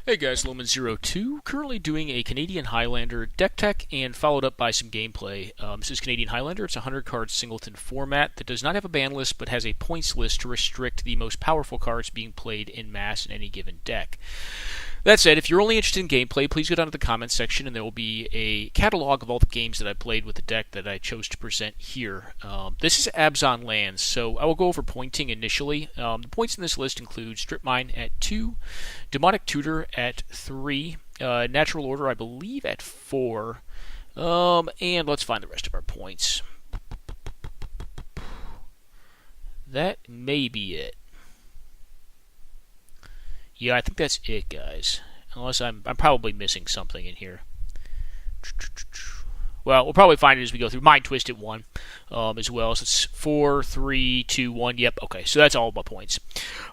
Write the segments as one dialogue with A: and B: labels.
A: Hey guys, Lumen02, currently doing a Canadian Highlander deck tech and followed up by some gameplay. This is Canadian Highlander. It's a 100-card singleton format that does not have a ban list but has a points list to restrict the most powerful cards being played in mass in any given deck. That said, if you're only interested in gameplay, please go down to the comments section and there will be a catalog of all the games that I played with the deck that I chose to present here. This is Abzan Lands, so I will go over pointing initially. The points in this list include Strip Mine at 2, Demonic Tutor at 3, Natural Order, I believe, at 4, and let's find the rest of our points. That may be it. Yeah, I think that's it, guys. Unless I'm probably missing something in here. Well, we'll probably find it as we go through. Mind Twist at 1 as well. So it's 4, 3, 2, 1. Yep, okay. So that's all my points.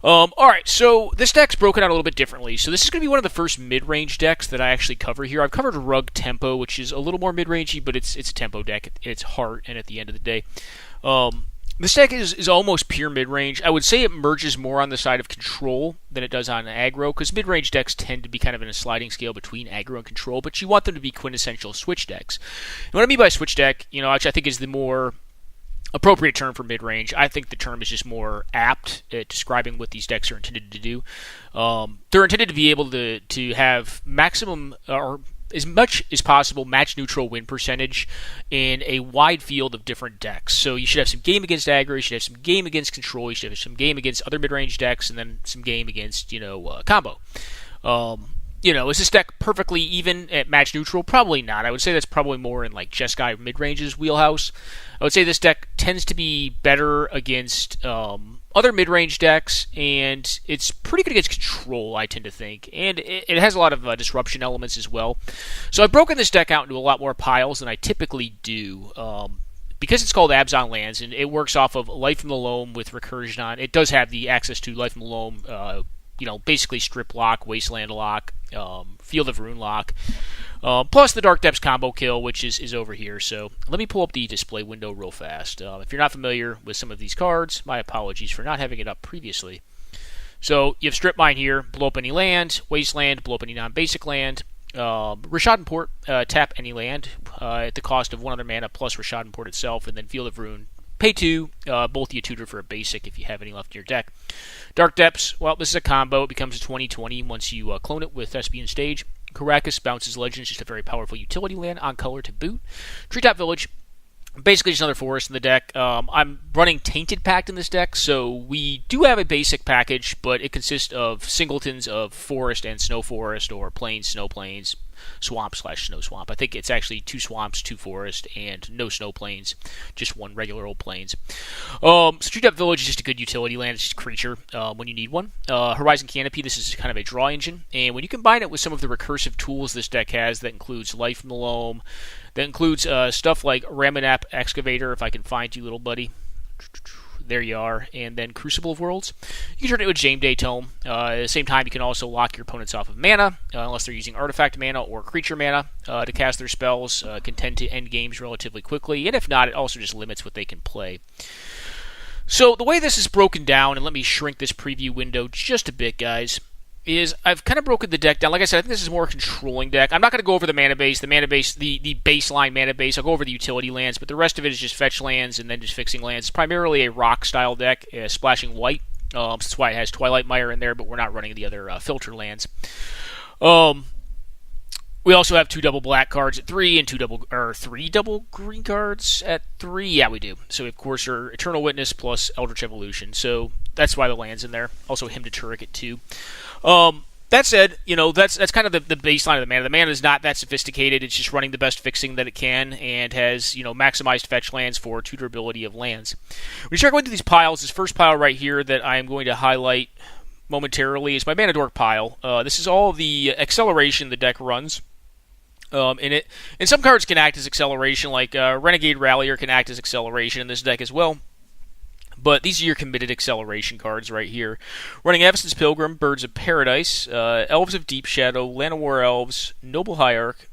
A: Alright, so this deck's broken out a little bit differently. So this is going to be one of the first mid-range decks that I actually cover here. I've covered Rug Tempo, which is a little more mid-rangey, but it's a tempo deck at its heart and at the end of the day. This deck is almost pure mid-range. I would say it merges more on the side of control than it does on aggro, because mid-range decks tend to be kind of in a sliding scale between aggro and control, but you want them to be quintessential switch decks. And what I mean by switch deck, which I think is the more appropriate term for mid-range, I think the term is just more apt at describing what these decks are intended to do. They're intended to be able to have maximum, or as much as possible, match-neutral win percentage in a wide field of different decks. So you should have some game against aggro, you should have some game against control, you should have some game against other mid-range decks, and then some game against, combo. Is this deck perfectly even at match-neutral? Probably not. I would say that's probably more in, like, Jeskai mid-range's wheelhouse. I would say this deck tends to be better against other mid-range decks, and it's pretty good against control, I tend to think. And it has a lot of disruption elements as well. So I've broken this deck out into a lot more piles than I typically do. Because it's called Abzan Lands, and it works off of Life from the Loam with recursion on, it does have the access to Life from the Loam, basically Strip Lock, Wasteland Lock, Field of Ruin Lock, plus the Dark Depths combo kill, which is over here. So let me pull up the display window real fast. If you're not familiar with some of these cards, my apologies for not having it up previously. So you have Strip Mine here, blow up any land, Wasteland, blow up any non-basic land, Rashad Port, tap any land at the cost of 1 other mana plus Rashad Port itself, and then Field of Ruin. Pay 2, both you tutor for a basic if you have any left in your deck. Dark Depths, well, this is a combo. It becomes a 20/20 once you clone it with Thespian Stage. Karakas bounces Legends, just a very powerful utility land on color to boot. Treetop Village, basically just another forest in the deck. I'm running Tainted Pact in this deck, so we do have a basic package, but it consists of singletons of forest and snow forest, or plains, snow plains, swamp/snow swamp. I think it's actually 2 swamps, 2 forest, and no snow plains, just 1 regular old plains. So Treetop Village is just a good utility land. It's just a creature when you need one. Horizon Canopy, this is kind of a draw engine, and when you combine it with some of the recursive tools this deck has, that includes Life from the Loam, that includes stuff like Ramanap Excavator, if I can find you, little buddy. There you are. And then Crucible of Worlds. You can turn it into a Jame Day Tome. At the same time, you can also lock your opponents off of mana, unless they're using artifact mana or creature mana to cast their spells. Can tend to end games relatively quickly. And if not, it also just limits what they can play. So the way this is broken down, and let me shrink this preview window just a bit, guys, is I've kind of broken the deck down. Like I said, I think this is more a controlling deck. I'm not going to go over the mana base, the baseline mana base. I'll go over the utility lands, but the rest of it is just fetch lands and then just fixing lands. It's primarily a rock-style deck, splashing white. That's why it has Twilight Mire in there, but we're not running the other filter lands. We also have 2 double black cards at 3 and 3 double green cards at 3. Yeah, we do. So, of course, our Eternal Witness plus Eldritch Evolution. So that's why the land's in there. Also, Hymn to Turek at 2. That said, that's kind of the baseline of the mana. The mana is not that sophisticated. It's just running the best fixing that it can and has, maximized fetch lands for tutorability of lands. When you start going through these piles, this first pile right here that I am going to highlight momentarily is my Mana Dork pile. This is all the acceleration the deck runs. And some cards can act as acceleration, like Renegade Rallier can act as acceleration in this deck as well. But these are your committed acceleration cards right here. Running Avacyn's Pilgrim, Birds of Paradise, Elves of Deep Shadow, Land of War Elves, Noble Hierarch,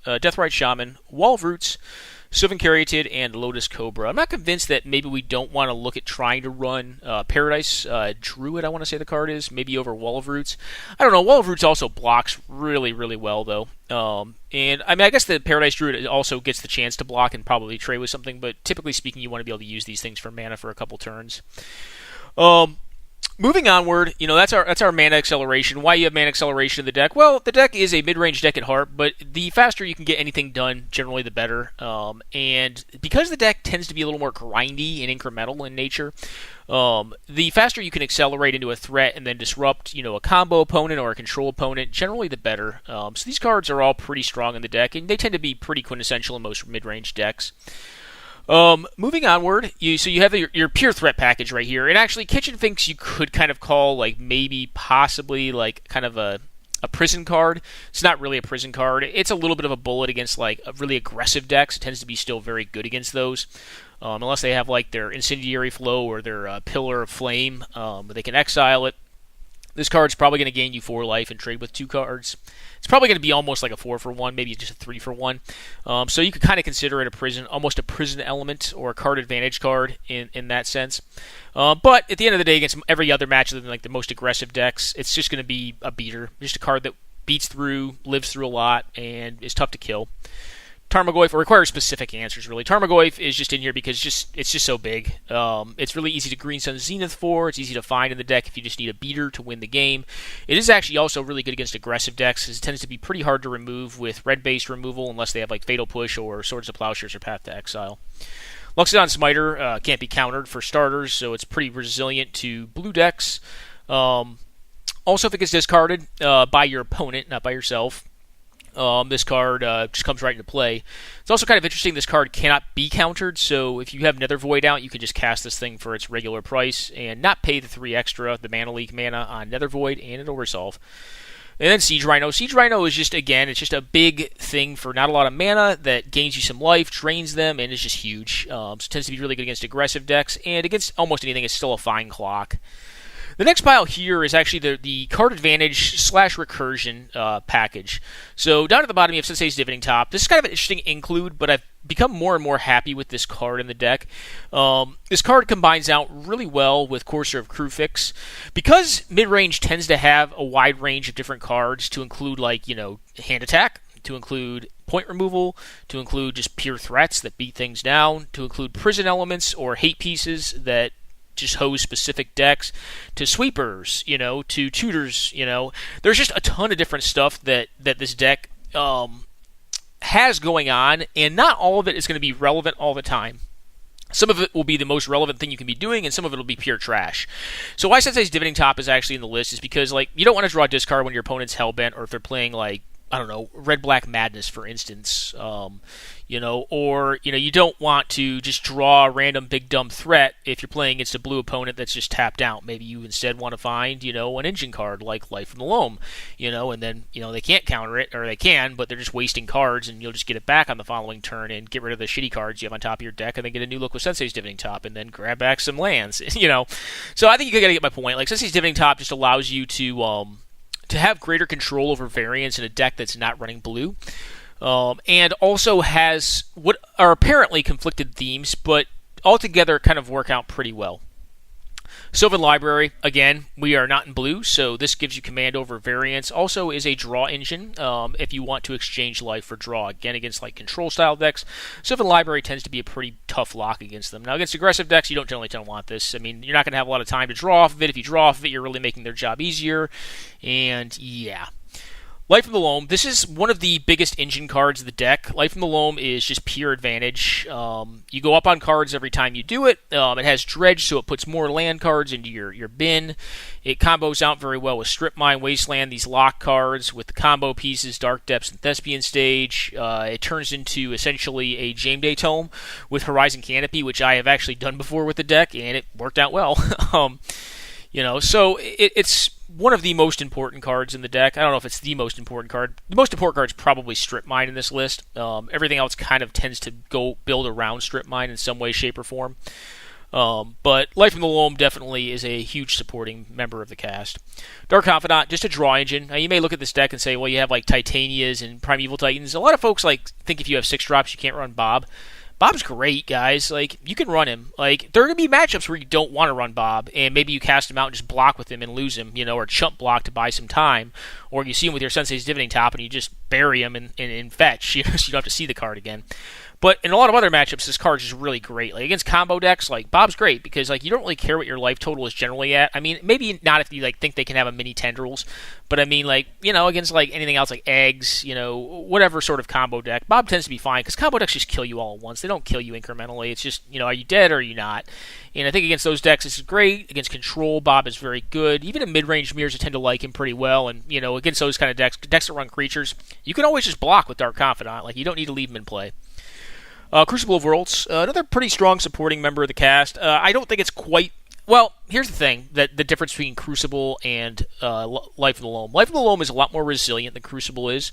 A: Deathrite Shaman, Wall of Roots, Sylvan Caryatid, and Lotus Cobra. I'm not convinced that maybe we don't want to look at trying to run Paradise Druid, I want to say the card is, maybe over Wall of Roots. I don't know. Wall of Roots also blocks really, really well, though. And I mean, I guess the Paradise Druid also gets the chance to block and probably trade with something, but typically speaking, you want to be able to use these things for mana for a couple turns. Moving onward, that's our mana acceleration. Why you have mana acceleration in the deck? Well, the deck is a mid-range deck at heart, but the faster you can get anything done, generally the better. And because the deck tends to be a little more grindy and incremental in nature, the faster you can accelerate into a threat and then disrupt, a combo opponent or a control opponent, generally the better. So these cards are all pretty strong in the deck, and they tend to be pretty quintessential in most mid-range decks. Moving onward, you have your pure threat package right here, and actually Kitchen thinks you could kind of call possibly kind of a prison card. It's not really a prison card. It's a little bit of a bullet against really aggressive decks. It tends to be still very good against those, unless they have their Incendiary Flow or their Pillar of Flame. They can exile it. This card's probably going to gain you 4 life and trade with 2 cards. It's probably going to be almost like a 4-for-1, maybe just a 3-for-1. So you could kind of consider it almost a prison element or a card advantage card in that sense. But at the end of the day, against every other match other than the most aggressive decks, it's just going to be a beater. Just a card that beats through, lives through a lot, and is tough to kill. Tarmogoyf requires specific answers, really. Tarmogoyf is just in here because it's just so big. It's really easy to Green Sun Zenith for. It's easy to find in the deck if you just need a beater to win the game. It is actually also really good against aggressive decks, because it tends to be pretty hard to remove with red-based removal unless they have Fatal Push or Swords of Plowshares or Path to Exile. Luxodon Smiter can't be countered for starters, so it's pretty resilient to blue decks. Also, if it gets discarded by your opponent, not by yourself, this card just comes right into play. It's also kind of interesting, this card cannot be countered, so if you have Nether Void out, you can just cast this thing for its regular price and not pay the 3 extra, the Mana Leak mana on Nether Void, and it'll resolve. And then Siege Rhino. Siege Rhino is just a big thing for not a lot of mana that gains you some life, drains them, and is just huge. So it tends to be really good against aggressive decks, and against almost anything, it's still a fine clock. The next pile here is actually the card advantage / recursion package. So down at the bottom you have Sensei's Divining Top. This is kind of an interesting include, but I've become more and more happy with this card in the deck. This card combines out really well with Courser of Crewfix. Because midrange tends to have a wide range of different cards to include hand attack, to include point removal, to include just pure threats that beat things down, to include prison elements or hate pieces that just hose specific decks, to sweepers, to tutors, There's just a ton of different stuff that this deck has going on, and not all of it is going to be relevant all the time. Some of it will be the most relevant thing you can be doing, and some of it will be pure trash. So why Sensei's Divining Top is actually in the list is because you don't want to draw a discard when your opponent's Hellbent, or if they're playing Red-Black Madness, for instance, you don't want to just draw a random big dumb threat if you're playing against a blue opponent that's just tapped out. Maybe you instead want to find, an engine card like Life from the Loam, and then, they can't counter it, or they can, but they're just wasting cards, and you'll just get it back on the following turn and get rid of the shitty cards you have on top of your deck, and then get a new look with Sensei's Divining Top, and then grab back some lands, So I think you gotta get my point. Sensei's Divining Top just allows you to have greater control over variance in a deck that's not running blue. And also has what are apparently conflicted themes, but altogether kind of work out pretty well. Sylvan Library, again, we are not in blue, so this gives you command over variance. Also is a draw engine if you want to exchange life for draw. Again, against control style decks, Sylvan Library tends to be a pretty tough lock against them. Now, against aggressive decks, you don't generally want this. I mean, you're not going to have a lot of time to draw off of it. If you draw off of it, you're really making their job easier. And yeah. Life from the Loam, this is one of the biggest engine cards of the deck. Life from the Loam is just pure advantage. You go up on cards every time you do it. It has Dredge, so it puts more land cards into your bin. It combos out very well with Strip Mine, Wasteland, these lock cards with the combo pieces, Dark Depths, and Thespian Stage. It turns into essentially a Jameday Tome with Horizon Canopy, which I have actually done before with the deck, and it worked out well. So it's one of the most important cards in the deck. I don't know if it's the most important card. The most important card is probably Strip Mine in this list. Everything else kind of tends to go build around Strip Mine in some way, shape, or form. But Life from the Loam definitely is a huge supporting member of the cast. Dark Confidant, just a draw engine. Now, you may look at this deck and say, well, you have Titanias and Primeval Titans. A lot of folks think if you have 6 drops, you can't run Bob. Bob's great, guys. Like, you can run him. Like, there are going to be matchups where you don't want to run Bob, and maybe you cast him out and just block with him and lose him, or chump block to buy some time, or you see him with your Sensei's Divining Top and you just bury him in fetch, so you don't have to see the card again. But in a lot of other matchups, this card is really great. Like, against combo decks, like, Bob's great because, like, you don't really care what your life total is generally at. I mean, maybe not if you, like, think they can have a mini tendrils, but I mean, like, against, like, anything else, like eggs, whatever sort of combo deck, Bob tends to be fine because combo decks just kill you all at once. They don't kill you incrementally. It's just, are you dead or are you not? And I think against those decks, this is great. Against control, Bob is very good. Even in mid-range mirrors, I tend to like him pretty well. And, against those kind of decks that run creatures, you can always just block with Dark Confidant. Like, you don't need to leave him in play. Crucible of Worlds, another pretty strong supporting member of the cast. I don't think it's quite... Well, here's the thing, the difference between Crucible and Life of the Loam. Life of the Loam is a lot more resilient than Crucible is.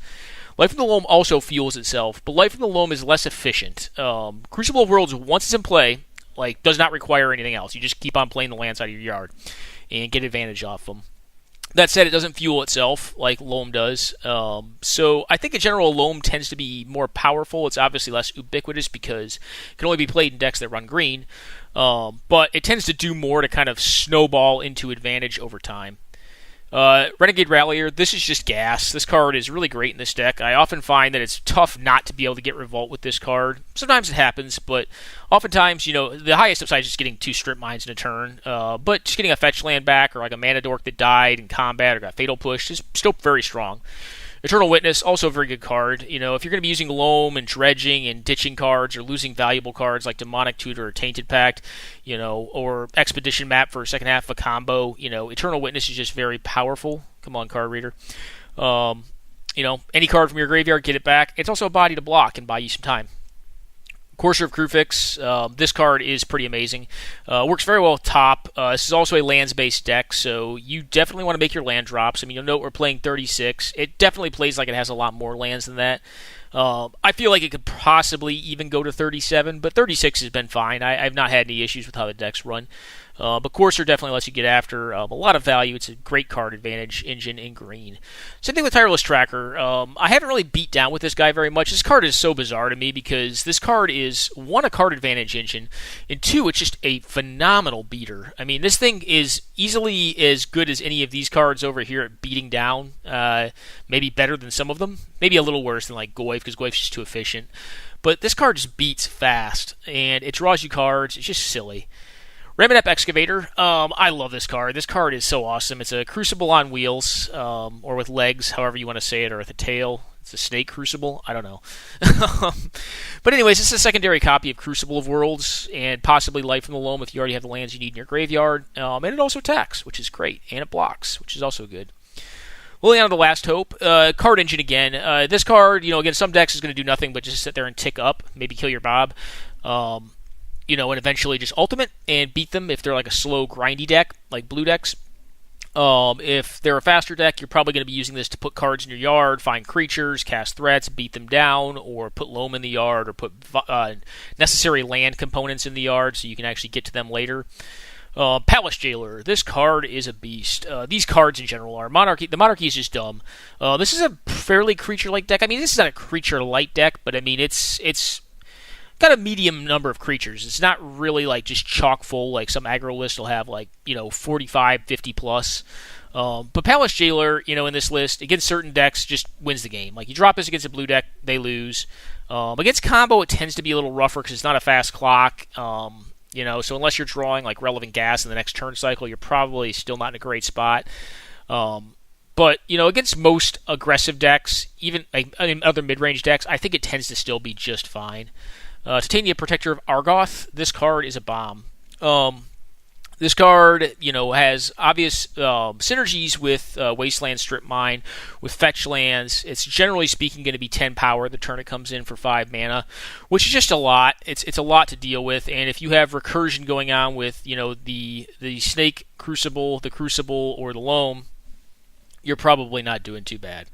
A: Life of the Loam also fuels itself, but Life of the Loam is less efficient. Crucible of Worlds, once it's in play, like, does not require anything else. You just keep on playing the lands out of your yard and get advantage off them. That said, it doesn't fuel itself like Loam does. So I think in general, Loam tends to be more powerful. It's obviously less ubiquitous because it can only be played in decks that run green. But it tends to do more to kind of snowball into advantage over time. Renegade Rallier, this is just gas. This card is really great in this deck. I often find that it's tough not to be able to get Revolt with this card. Sometimes it happens, but oftentimes, the highest upside is just getting 2 Strip Mines in a turn. But just getting a fetch land back, or like a Mana Dork that died in combat, or got Fatal Push, is still very strong. Eternal Witness, also a very good card. If you're going to be using Loam and dredging and ditching cards or losing valuable cards like Demonic Tutor or Tainted Pact, or Expedition Map for second half of a combo, Eternal Witness is just very powerful. Come on, card reader. Any card from your graveyard, get it back. It's also a body to block and buy you some time. Courser of Crewfix, this card is pretty amazing. Works very well with top. This is also a lands-based deck, so you definitely want to make your land drops. I mean, you'll note we're playing 36. It definitely plays like it has a lot more lands than that. I feel like it could possibly even go to 37, but 36 has been fine. I've not had any issues with how the decks run. But Courser definitely lets you get after a lot of value. It's a great card advantage engine in green. Same thing with Tireless Tracker. I haven't really beat down with this guy very much. This card is so bizarre to me because this card is, 1, a card advantage engine, and 2, it's just a phenomenal beater. I mean, this thing is easily as good as any of these cards over here at beating down. Maybe better than some of them. Maybe a little worse than like Goyf, because Goyf's just too efficient. But this card just beats fast, and it draws you cards. It's just silly. Ramonep Excavator, I love this card. This card is so awesome. It's a Crucible on wheels, or with legs, however you want to say it, or with a tail. It's a snake Crucible? I don't know. But anyways, this is a secondary copy of Crucible of Worlds, and possibly Life from the Loam if you already have the lands you need in your graveyard. And it also attacks, which is great, and it blocks, which is also good. Liliana the Last Hope, card engine again. This card, again, some decks is going to do nothing but just sit there and tick up, maybe kill your Bob. And eventually just ultimate and beat them if they're like a slow, grindy deck, like blue decks. If they're a faster deck, you're probably going to be using this to put cards in your yard, find creatures, cast threats, beat them down, or put Loam in the yard, or put necessary land components in the yard so you can actually get to them later. Palace Jailer. This card is a beast. These cards in general are. Monarchy. The Monarchy is just dumb. This is a fairly creature-like deck. I mean, this is not a creature-light deck, but I mean, it's got a medium number of creatures. It's not really like just chock full like some aggro list will have 45, 50 plus. But Palace Jailer, in this list, against certain decks, just wins the game. Like, you drop this against a blue deck, they lose. Against combo, it tends to be a little rougher because it's not a fast clock. So unless you're drawing like relevant gas in the next turn cycle, you're probably still not in a great spot. But, against most aggressive decks, even other mid-range decks, I think it tends to still be just fine. Titania Protector of Argoth, this card is a bomb. This card, has obvious synergies with Wasteland Strip Mine, with fetch lands. It's generally speaking going to be 10 power the turn it comes in for 5 mana, which is just a lot. It's a lot to deal with, and if you have recursion going on with, the Snake Crucible, the Crucible, or the Loam, you're probably not doing too bad.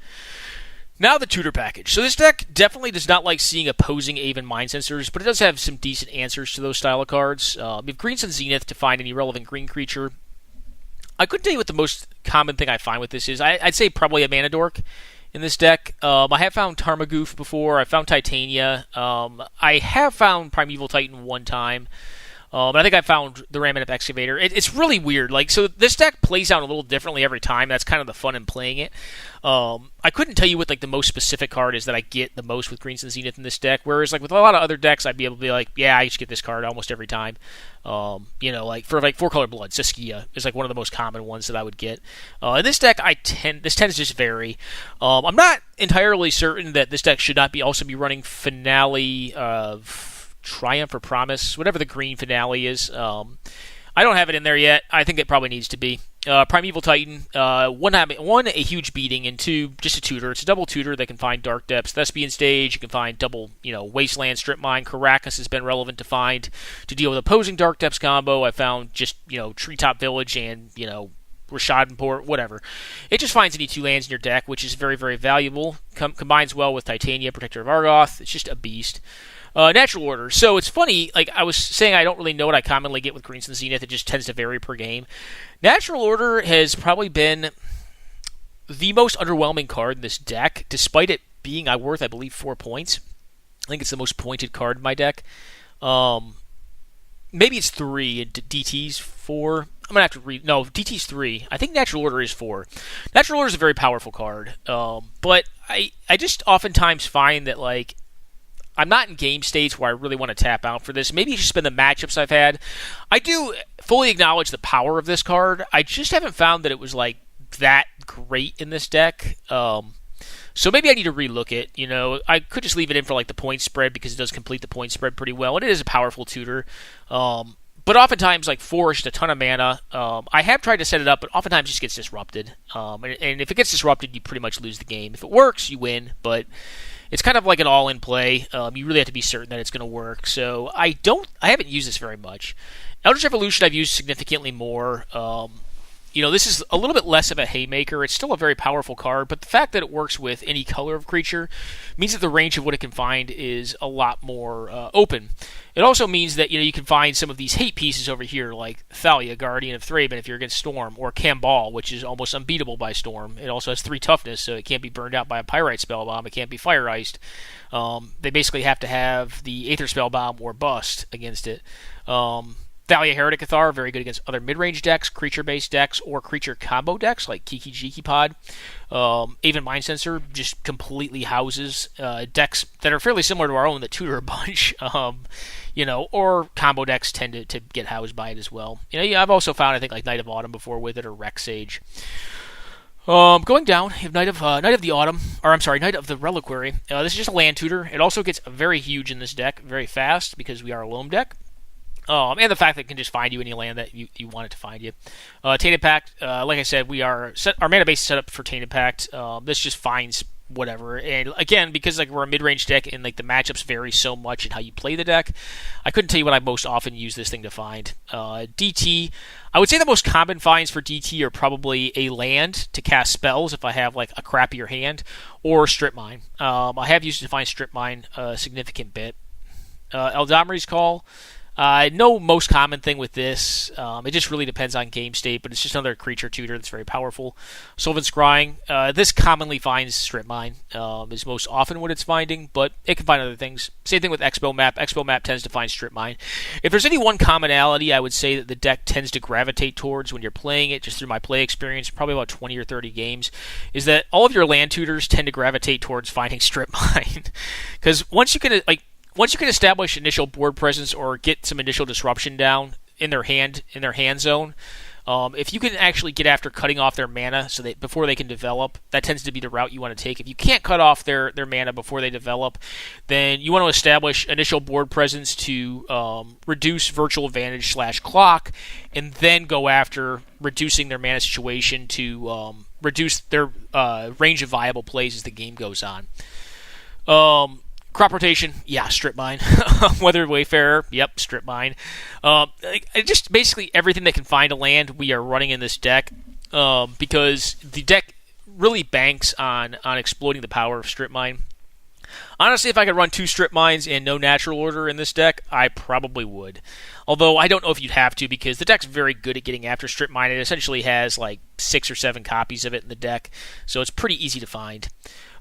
A: Now the Tutor package. So this deck definitely does not like seeing opposing Aven Mind Sensors, but it does have some decent answers to those style of cards. You have Green Sun Zenith to find any relevant green creature. I couldn't tell you what the most common thing I find with this is. I'd say probably a Mana Dork. in this deck. I have found Tarmogoyf before. I found Titania. I have found Primeval Titan one time. But I think I found the Raminip Excavator. It's really weird. Like, so this deck plays out a little differently every time. That's kind of the fun in playing it. I couldn't tell you what like the most specific card is that I get the most with Greens and Zenith in this deck. Whereas like with a lot of other decks, I'd be able to be like, yeah, I just get this card almost every time. Like for like 4-color blood, Saskia is like one of the most common ones that I would get. In this deck, this tends to just vary. I'm not entirely certain that this deck should not also be running Finale of Triumph or Promise, whatever the green finale is. I don't have it in there yet. I think it probably needs to be. Primeval Titan, one, a huge beating, and two, just a tutor. It's a double tutor that can find Dark Depths, Thespian Stage. You can find double, Wasteland, Strip Mine. Caracas has been relevant to find to deal with opposing Dark Depths combo. I found just, Treetop Village and, Rashadinport, whatever. It just finds any 2 lands in your deck, which is very, very valuable. Combines well with Titania, Protector of Argoth. It's just a beast. Natural Order. So it's funny, like I was saying, I don't really know what I commonly get with Greens and Zenith. It just tends to vary per game. Natural Order has probably been the most underwhelming card in this deck, despite it being worth, I believe, 4 points. I think it's the most pointed card in my deck. Maybe it's 3 and DT's 4. I'm going to have to read. No, DT's 3. I think Natural Order is 4. Natural Order is a very powerful card. But I just oftentimes find that, like, I'm not in game states where I really want to tap out for this. Maybe it's just been the matchups I've had. I do fully acknowledge the power of this card. I just haven't found that it was like that great in this deck. So maybe I need to relook it. I could just leave it in for like the point spread because it does complete the point spread pretty well, and it is a powerful tutor. But oftentimes, like 4 is just a ton of mana. I have tried to set it up, but oftentimes it just gets disrupted. And if it gets disrupted, you pretty much lose the game. If it works, you win, but it's kind of like an all-in play. You really have to be certain that it's going to work. So I haven't used this very much. Eldritch Evolution I've used significantly more. This is a little bit less of a haymaker. It's still a very powerful card, but the fact that it works with any color of creature means that the range of what it can find is a lot more open. It also means that you can find some of these hate pieces over here, like Thalia, Guardian of Thraben, if you're against Storm, or Kambal, which is almost unbeatable by Storm. It also has 3 toughness, so it can't be burned out by a Pyrite Spellbomb. It can't be Fire Iced. They basically have to have the Aether Spellbomb or bust against it. Thalia Heretic Cathar, very good against other mid-range decks, creature-based decks, or creature combo decks like Kiki Jiki Pod. Even Mind Sensor just completely houses decks that are fairly similar to our own that tutor a bunch. Or combo decks tend to get housed by it as well. I've also found, I think, like Knight of Autumn before with it, or Rex Sage. Going down, you have Knight of the Reliquary. This is just a land tutor. It also gets very huge in this deck, very fast, because we are a loam deck. And the fact that it can just find you any land that you want it to find you. Tainted Pact, like I said, our mana base is set up for Tainted Pact. This just finds whatever. And again, because like we're a mid-range deck and like the matchups vary so much in how you play the deck, I couldn't tell you what I most often use this thing to find. DT, I would say the most common finds for DT are probably a land to cast spells if I have like a crappier hand, or Strip Mine. I have used it to find Strip Mine a significant bit. Eldamri's Call. No most common thing with this. It just really depends on game state, but it's just another creature tutor that's very powerful. Sylvan Scrying. This commonly finds Strip Mine, is most often what it's finding, but it can find other things. Same thing with Expo Map. Expo Map tends to find Strip Mine. If there's any one commonality I would say that the deck tends to gravitate towards when you're playing it, just through my play experience, probably about 20 or 30 games, is that all of your land tutors tend to gravitate towards finding Strip Mine. Because once you can establish initial board presence or get some initial disruption down in their hand zone, if you can actually get after cutting off their mana so that before they can develop, that tends to be the route you want to take. If you can't cut off their mana before they develop, then you want to establish initial board presence to reduce virtual advantage / clock, and then go after reducing their mana situation to reduce their range of viable plays as the game goes on. Crop rotation, yeah, Strip Mine. Weathered Wayfarer, yep, Strip Mine. Just basically everything that can find a land we are running in this deck, because the deck really banks on exploiting the power of Strip Mine. Honestly, if I could run 2 strip mines and no natural order in this deck, I probably would. Although I don't know if you'd have to, because the deck's very good at getting after strip mine. It essentially has like 6 or 7 copies of it in the deck, so it's pretty easy to find.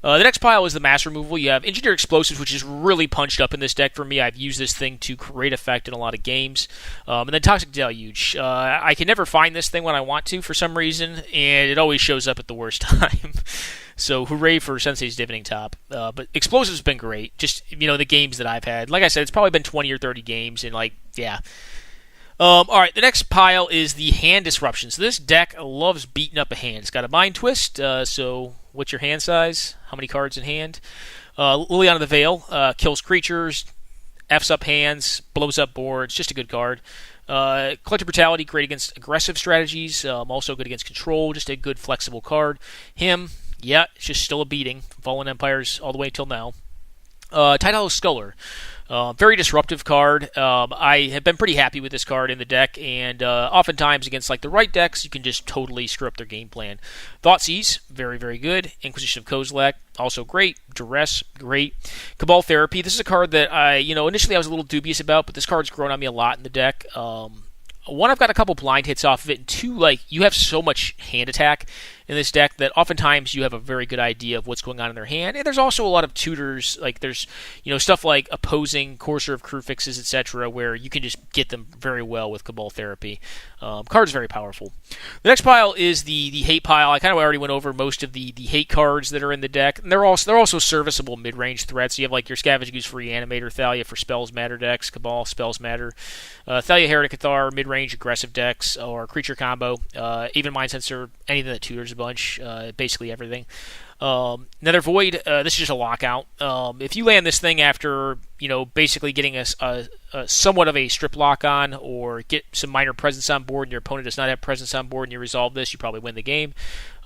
A: The next pile is the mass removal. You have Engineer Explosives, which is really punched up in this deck for me. I've used this thing to great effect in a lot of games. And then Toxic Deluge. I can never find this thing when I want to for some reason, and it always shows up at the worst time. So hooray for Sensei's Divining Top. But Explosives has been great. Just, the games that I've had. Like I said, it's probably been 20 or 30 games, and yeah. Alright, the next pile is the Hand Disruption. So this deck loves beating up a hand. It's got a Mind Twist, so what's your hand size? How many cards in hand? Liliana the Veil, kills creatures, F's up hands, blows up boards, just a good card. Collective Brutality, great against aggressive strategies, also good against control, just a good flexible card. Him, yeah, it's just still a beating. Fallen Empires all the way till now. Tidal Sculler. Very disruptive card. I have been pretty happy with this card in the deck, and oftentimes against the right decks, you can just totally screw up their game plan. Thoughtseize, very, very good. Inquisition of Kozilek, also great. Duress, great. Cabal Therapy, this is a card that initially I was a little dubious about, but this card's grown on me a lot in the deck. One, I've got a couple blind hits off of it, and two, you have so much hand attack in this deck that oftentimes you have a very good idea of what's going on in their hand. And there's also a lot of tutors, there's stuff like opposing, Courser of Crew Fixes, etc., where you can just get them very well with Cabal Therapy. Card's very powerful. The next pile is the hate pile. I kind of already went over most of the hate cards that are in the deck, and they're also serviceable mid-range threats. You have your Scavenge Goose for Reanimator, Thalia for Spells Matter decks, Cabal Spells Matter, Thalia Heretic Cathar, mid-range aggressive decks, or creature combo, even Mind Sensor, anything that tutors a bunch, basically everything. Nether Void, this is just a lockout. If you land this thing after, basically getting a somewhat of a strip lock on, or get some minor presence on board, and your opponent does not have presence on board, and you resolve this, you probably win the game.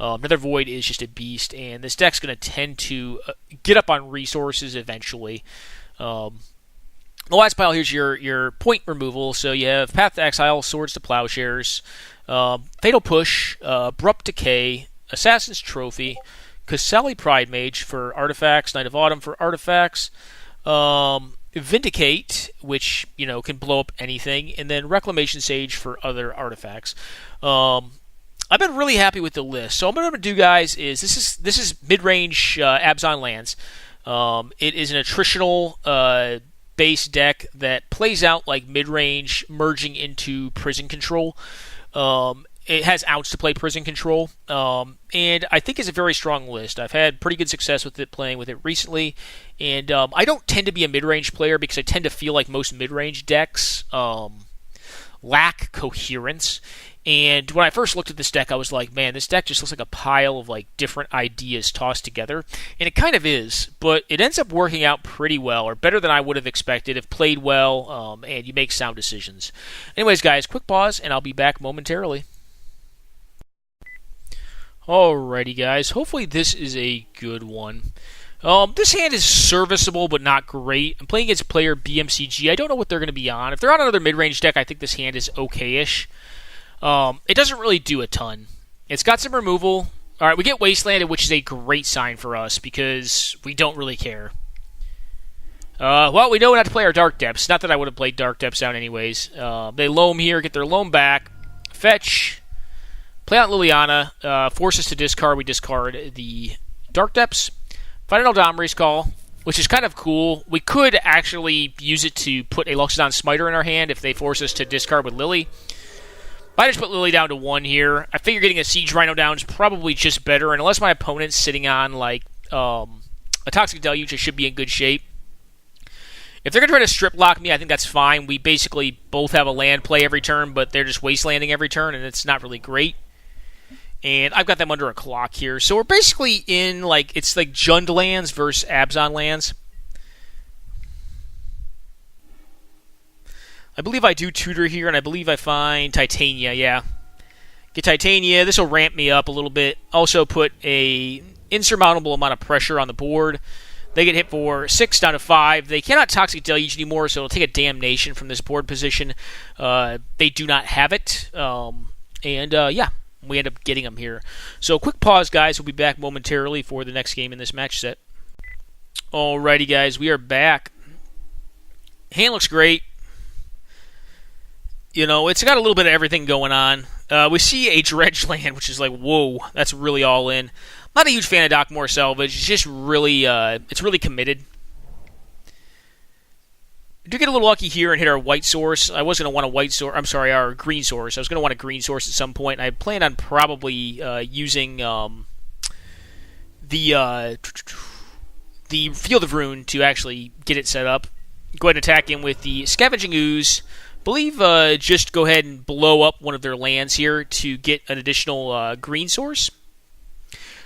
A: Nether Void is just a beast, and this deck's going to tend to get up on resources eventually. The last pile here's your point removal. So you have Path to Exile, Swords to Plowshares, Fatal Push, Abrupt Decay, Assassin's Trophy, Kasali Pride Mage for artifacts, Knight of Autumn for artifacts, Vindicate, which can blow up anything, and then Reclamation Sage for other artifacts. I've been really happy with the list. So what I'm going to do, guys, is this is mid-range Abzan Lands. It is an attritional base deck that plays out like mid-range merging into Prison Control. It has outs to play Prison Control, and I think it's a very strong list. I've had pretty good success with it, playing with it recently, and I don't tend to be a mid-range player because I tend to feel like most mid-range decks lack coherence. And when I first looked at this deck, I was like, man, this deck just looks like a pile of different ideas tossed together. And it kind of is, but it ends up working out pretty well, or better than I would have expected if played well, and you make sound decisions. Anyways, guys, quick pause, and I'll be back momentarily. Alrighty, guys. Hopefully this is a good one. This hand is serviceable, but not great. I'm playing against player BMCG. I don't know what they're going to be on. If they're on another mid-range deck, I think this hand is okay-ish. It doesn't really do a ton. It's got some removal. Alright, we get Wastelanded, which is a great sign for us, because we don't really care. Well, we know not to play our Dark Depths. Not that I would have played Dark Depths out anyways. They loam here, get their loam back. Fetch. Play out Liliana. Force us to discard. We discard the Dark Depths. Find an Eldomri's Call, which is kind of cool. We could actually use it to put a Loxodon Smiter in our hand if they force us to discard with Lily. I just put Lily down to 1 here. I figure getting a Siege Rhino down is probably just better, and unless my opponent's sitting on a Toxic Deluge, I should be in good shape. If they're going to try to strip lock me, I think that's fine. We basically both have a land play every turn, but they're just wastelanding every turn, and it's not really great. And I've got them under a clock here. So we're basically in, it's like Jund Lands versus Abzan Lands. I believe I do Tutor here, and I believe I find Titania, yeah. Get Titania. This will ramp me up a little bit. Also put a insurmountable amount of pressure on the board. They get hit for 6 down to 5. They cannot Toxic Deluge anymore, so it'll take a Damnation from this board position. They do not have it. Yeah, we end up getting them here. So quick pause, guys. We'll be back momentarily for the next game in this match set. Alrighty, guys, we are back. Hand looks great. You know, it's got a little bit of everything going on. We see a dredge land, which is like, whoa, that's really all in. I'm not a huge fan of Dock More Salvage. It's just really, it's really committed. We do get a little lucky here and hit our white source. I was going to want a white source. I'm sorry, our green source. I was going to want a green source at some point, and I plan on probably using the Field of Ruin to actually get it set up. Go ahead and attack in with the Scavenging Ooze. Believe just go ahead and blow up one of their lands here to get an additional green source.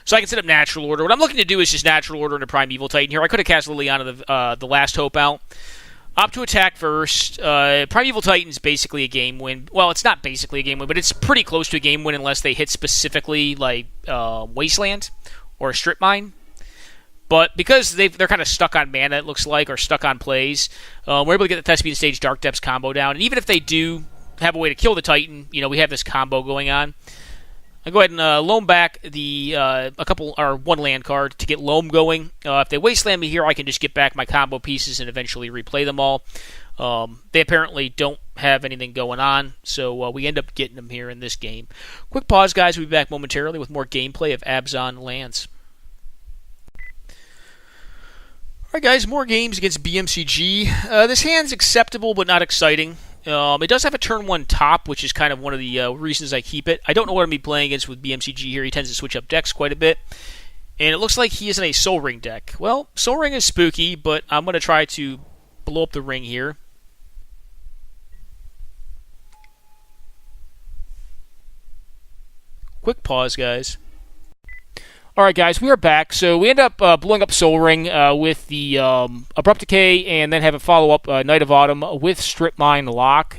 A: So I can set up Natural Order. What I'm looking to do is just Natural Order into Primeval Titan here. I could have cast Liliana the Last Hope out. Opt to attack first. Primeval Titan's basically a game win. Well, it's not basically a game win, but it's pretty close to a game win unless they hit specifically like Wasteland or a Strip Mine. But because they're kind of stuck on mana, it looks like, or stuck on plays, we're able to get the Thespian Stage Dark Depths combo down. And even if they do have a way to kill the Titan, you know, we have this combo going on. I go ahead and loam back the one land card to get loam going. If they wasteland me here, I can just get back my combo pieces and eventually replay them all. They apparently don't have anything going on, so we end up getting them here in this game. Quick pause, guys. We'll be back momentarily with more gameplay of Abzan Lands. Alright, guys, more games against BMCG. This hand's acceptable but not exciting. It does have a turn 1 top, which is kind of one of the reasons I keep it. I don't know what I'm going to be playing against with BMCG here. He tends to switch up decks quite a bit. And it looks like he is in a Soul Ring deck. Well, Soul Ring is spooky, but I'm going to try to blow up the ring here. Quick pause, guys. Alright, guys, we are back. So we end up blowing up Soul Ring with the Abrupt Decay, and then have a follow-up Night of Autumn with Strip Mine Lock.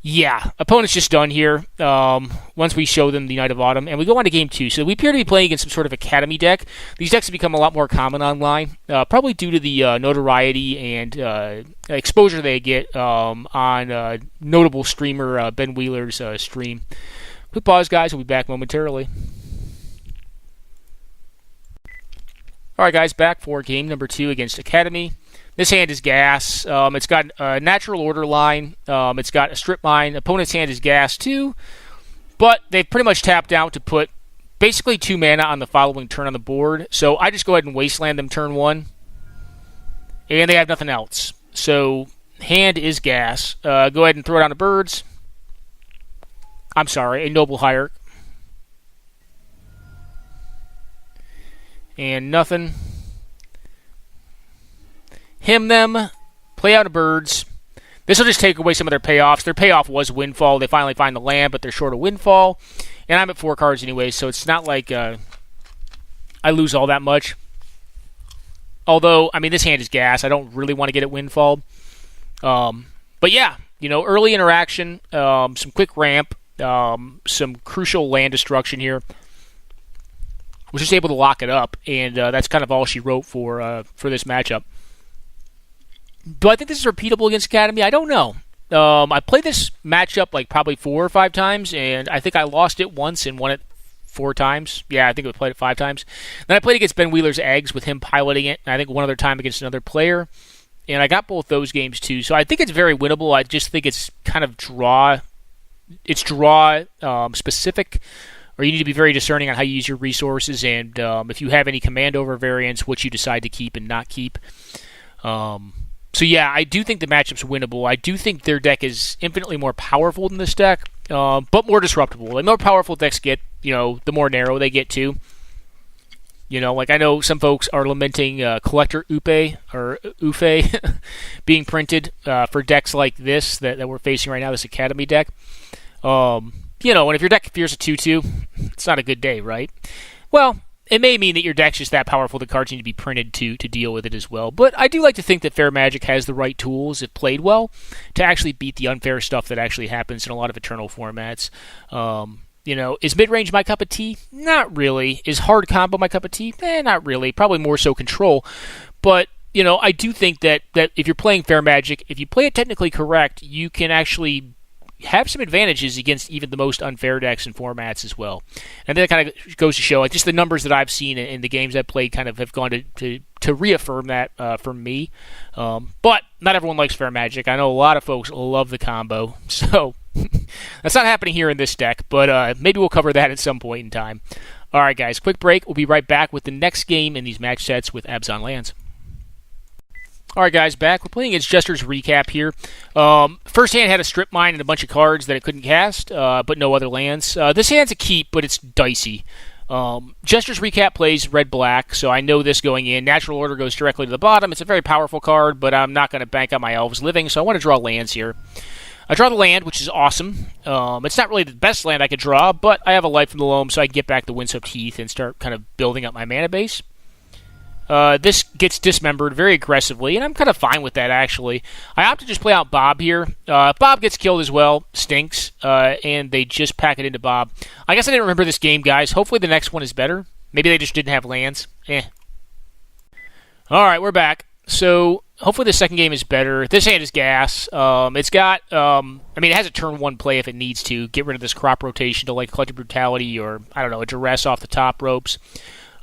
A: Yeah, opponent's just done here once we show them the Night of Autumn, and we go on to Game 2. So we appear to be playing against some sort of Academy deck. These decks have become a lot more common online, probably due to the notoriety and exposure they get on notable streamer Ben Wheeler's stream. Quick pause, guys. We'll be back momentarily. Alright, guys, back for game number 2 against Academy. This hand is gas. It's got a Natural Order line. It's got a Strip Mine. Opponent's hand is gas too. But they've pretty much tapped out to put basically 2 mana on the following turn on the board. So I just go ahead and Wasteland them turn 1. And they have nothing else. So hand is gas. Go ahead and throw it on the birds. I'm sorry, a Noble Hierarch. And nothing. Hymn them. Play out of birds. This will just take away some of their payoffs. Their payoff was Windfall. They finally find the land, but they're short of Windfall. And I'm at 4 cards anyway, so it's not like I lose all that much. Although, I mean, this hand is gas. I don't really want to get it Windfall. But yeah, you know, early interaction, some quick ramp, some crucial land destruction here. Was just able to lock it up, and that's kind of all she wrote for this matchup. Do I think this is repeatable against Academy? I don't know. I played this matchup like probably 4 or 5 times, and I think I lost it once and won it 4 times. Yeah, I think I played it 5 times. Then I played against Ben Wheeler's Eggs with him piloting it, and I think one other time against another player. And I got both those games too, so I think it's very winnable. I just think it's kind of draw specific. Or you need to be very discerning on how you use your resources, and if you have any command over variants, what you decide to keep and not keep. So yeah, I do think the matchup's winnable. I do think their deck is infinitely more powerful than this deck, but more disruptible. The more powerful decks get, you know, the more narrow they get too. You know, like I know some folks are lamenting Collector Upe or Ufe being printed for decks like this that we're facing right now, this Academy deck. You know, and if your deck fears a 2/2, it's not a good day, right? Well, it may mean that your deck's just that powerful the cards need to be printed to deal with it as well. But I do like to think that Fair Magic has the right tools, if played well, to actually beat the unfair stuff that actually happens in a lot of Eternal formats. You know, is Midrange my cup of tea? Not really. Is hard combo my cup of tea? Not really. Probably more so Control. But, you know, I do think that if you're playing Fair Magic, if you play it technically correct, you can actually have some advantages against even the most unfair decks and formats as well. And that kind of goes to show, like, just the numbers that I've seen in the games I've played kind of have gone to reaffirm that for me. But not everyone likes Fair Magic. I know a lot of folks love the combo, so that's not happening here in this deck, but maybe we'll cover that at some point in time. All right, guys, quick break. We'll be right back with the next game in these match sets with Abzan Lands. All right, guys, back. We're playing against Jester's Recap here. First hand had a strip mine and a bunch of cards that it couldn't cast, but no other lands. This hand's a keep, but it's dicey. Jester's Recap plays red-black, so I know this going in. Natural Order goes directly to the bottom. It's a very powerful card, but I'm not going to bank on my Elves living, so I want to draw lands here. I draw the land, which is awesome. It's not really the best land I could draw, but I have a Life from the Loam, so I can get back the Windswept Heath and start kind of building up my mana base. This gets dismembered very aggressively, and I'm kind of fine with that, actually. I opt to just play out Bob here. Bob gets killed as well. Stinks. And they just pack it into Bob. I guess I didn't remember this game, guys. Hopefully the next one is better. Maybe they just didn't have lands. Alright, we're back. So, hopefully the second game is better. This hand is gas. It's got, it has a turn 1 play if it needs to. Get rid of this crop rotation to, like, Collective Brutality or, I don't know, a Duress off the top ropes.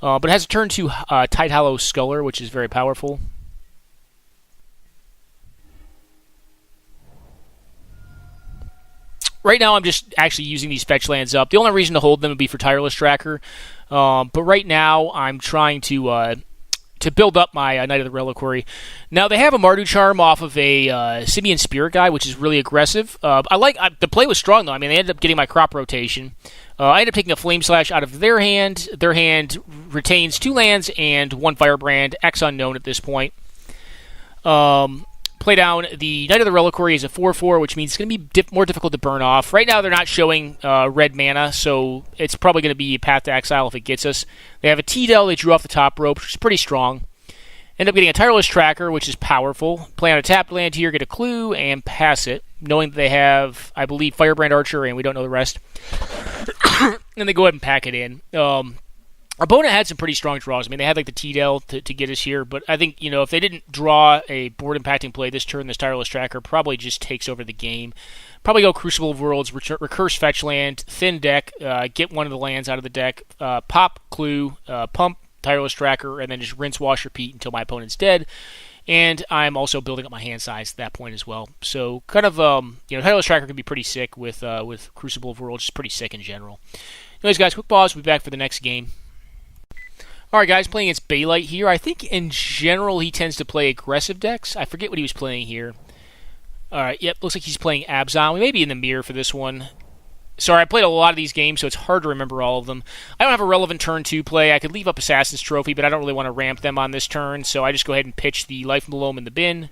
A: But it has a turn 2 Tide Hollow Sculler, which is very powerful. Right now I'm just actually using these fetch lands up. The only reason to hold them would be for Tireless Tracker. But right now I'm trying to build up my Knight of the Reliquary. Now they have a Mardu Charm off of a Simian Spirit Guy, which is really aggressive. The play was strong though. I mean, they ended up getting my crop rotation. I ended up taking a Flame Slash out of their hand. Their hand retains 2 lands and 1 Firebrand. X unknown at this point. Play down the Knight of the Reliquary is a 4/4, which means it's going to be more difficult to burn off. Right now they're not showing red mana, so it's probably going to be a Path to Exile if it gets us. They have a T-Del they drew off the top rope, which is pretty strong. End up getting a Tireless Tracker, which is powerful. Play on a tapped land here, get a clue, and pass it, knowing that they have, I believe, Firebrand Archer, and we don't know the rest. And they go ahead and pack it in. Opponent had some pretty strong draws. I mean, they had like the T-Del to get us here, but I think, if they didn't draw a board-impacting play this turn, this Tireless Tracker probably just takes over the game. Probably go Crucible of Worlds, recurse fetch land, thin deck, get one of the lands out of the deck, pop Clue, pump Tireless Tracker, and then just rinse, wash, repeat until my opponent's dead. And I'm also building up my hand size at that point as well. So kind of, Tireless Tracker can be pretty sick with Crucible of Worlds. Just pretty sick in general. Anyways, guys, quick pause. We'll be back for the next game. All right, guys, playing against Baylight here. I think in general he tends to play aggressive decks. I forget what he was playing here. All right, yep, looks like he's playing Abzan. We may be in the mirror for this one. Sorry, I played a lot of these games, so it's hard to remember all of them. I don't have a relevant turn 2 play. I could leave up Assassin's Trophy, but I don't really want to ramp them on this turn, so I just go ahead and pitch the Life from the Loam in the bin.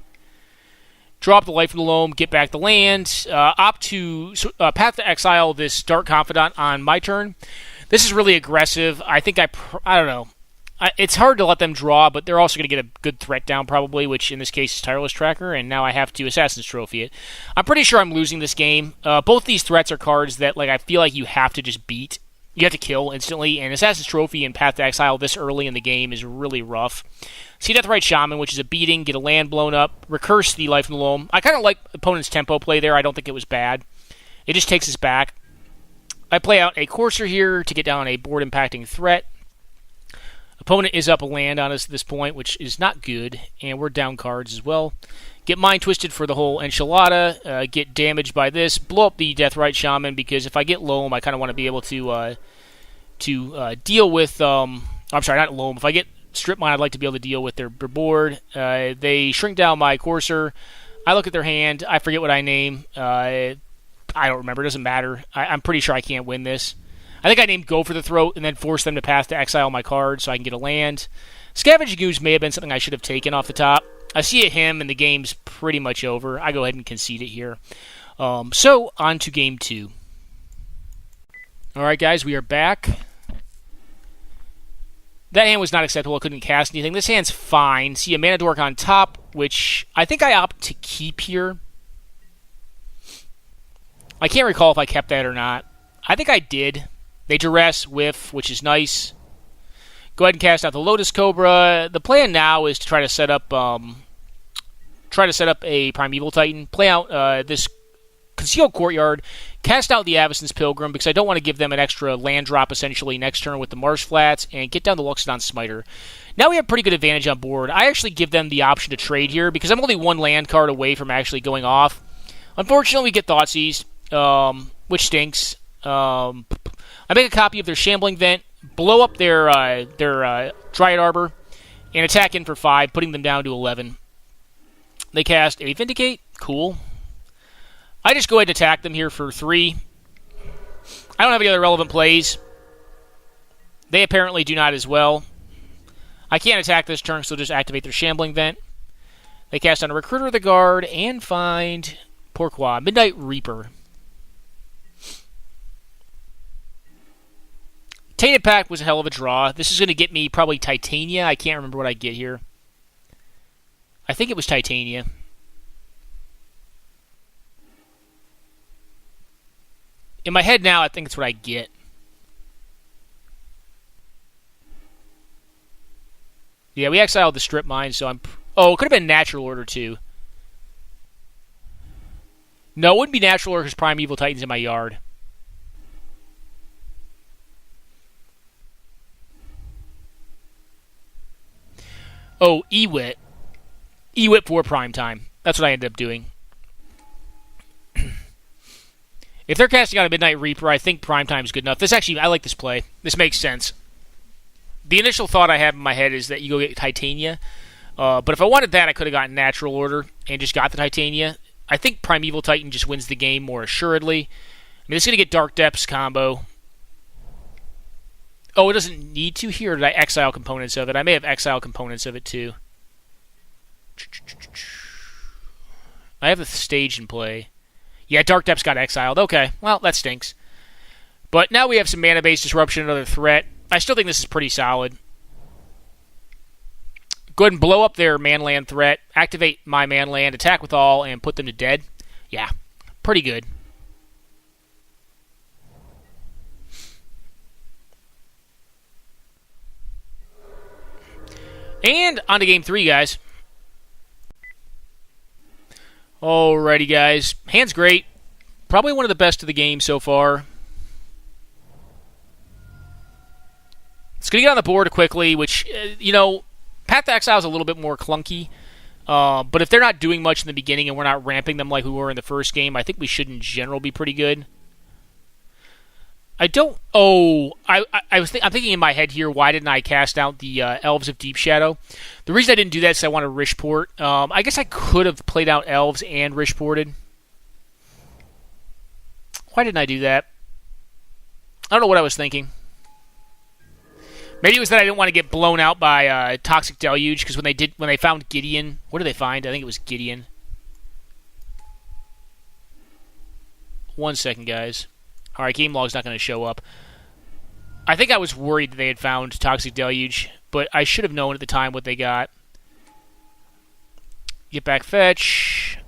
A: Drop the Life from the Loam, get back the land. Opt to Path to Exile this Dark Confidant on my turn. This is really aggressive. I think I don't know. It's hard to let them draw, but they're also going to get a good threat down probably, which in this case is Tireless Tracker, and now I have to Assassin's Trophy it. I'm pretty sure I'm losing this game. Both these threats are cards that I feel like you have to just beat. You have to kill instantly, and Assassin's Trophy and Path to Exile this early in the game is really rough. See Deathrite Shaman, which is a beating, get a land blown up, recurse the Life from the Loam. I kind of like opponent's tempo play there. I don't think it was bad. It just takes us back. I play out a Courser here to get down a board-impacting threat. Opponent is up a land on us at this point, which is not good, and we're down cards as well. Get Mind Twisted for the whole enchilada, get damaged by this, blow up the Deathrite Shaman, because if I get Loam, I kind of want to be able to deal with, I'm sorry, not Loam. If I get Strip Mine, I'd like to be able to deal with their board. They shrink down my Courser. I look at their hand. I forget what I name. I don't remember. It doesn't matter. I'm pretty sure I can't win this. I think I named Go for the Throat and then force them to Path to Exile my card so I can get a land. Scavenging Ooze may have been something I should have taken off the top. I see him and the game's pretty much over. I go ahead and concede it here. So, on to game 2. Alright guys, we are back. That hand was not acceptable. I couldn't cast anything. This hand's fine. See a Mana Dork on top, which I think I opt to keep here. I can't recall if I kept that or not. I think I did. They duress, whiff, which is nice. Go ahead and cast out the Lotus Cobra. The plan now is to try to set up a Primeval Titan. Play out this Concealed Courtyard, cast out the Avacyn's Pilgrim because I don't want to give them an extra land drop essentially next turn with the Marsh Flats, and get down the Luxodon Smiter. Now we have pretty good advantage on board. I actually give them the option to trade here because I'm only one land card away from actually going off. Unfortunately, we get Thoughtseize, which stinks. I make a copy of their Shambling Vent, blow up their Dryad Arbor, and attack in for 5, putting them down to 11. They cast a Vindicate. Cool. I just go ahead and attack them here for 3. I don't have any other relevant plays. They apparently do not as well. I can't attack this turn, so they'll just activate their Shambling Vent. They cast on a Recruiter of the Guard and find Pourquoi. Midnight Reaper. Tainted Pact was a hell of a draw. This is going to get me probably Titania. I can't remember what I get here. I think it was Titania. In my head now, I think it's what I get. Yeah, we exiled the Strip Mine, so I'm... Oh, it could have been Natural Order, too. No, it wouldn't be Natural Order because Primeval Titan's in my yard. Oh, Ewit. Ewit for Prime Time. That's what I ended up doing. If they're casting out a Midnight Reaper, I think Prime Time is good enough. This actually, I like this play. This makes sense. The initial thought I have in my head is that you go get Titania. But if I wanted that, I could have gotten Natural Order and just got the Titania. I think Primeval Titan just wins the game more assuredly. I mean, it's going to get Dark Depths combo. Oh, it doesn't need to here. Or did I exile components of it? I may have exile components of it too. I have the stage in play. Yeah, Dark Depths got exiled. Okay, well, that stinks. But now we have some mana-based disruption, another threat. I still think this is pretty solid. Go ahead and blow up their manland threat, activate my manland, attack with all, and put them to dead. Yeah, pretty good. And on to game 3, guys. Alrighty, guys. Hand's great. Probably one of the best of the game so far. It's going to get on the board quickly, which, Path to Exile is a little bit more clunky. But if they're not doing much in the beginning and we're not ramping them like we were in the first game, I think we should in general be pretty good. I don't... Oh, I'm thinking in my head here, why didn't I cast out the Elves of Deep Shadow? The reason I didn't do that is I want to Rishport. I guess I could have played out Elves and Rishported. Why didn't I do that? I don't know what I was thinking. Maybe it was that I didn't want to get blown out by Toxic Deluge, because when they found Gideon... What did they find? I think it was Gideon. 1 second, guys. Alright, game log's not going to show up. I think I was worried that they had found Toxic Deluge, but I should have known at the time what they got. Get back fetch.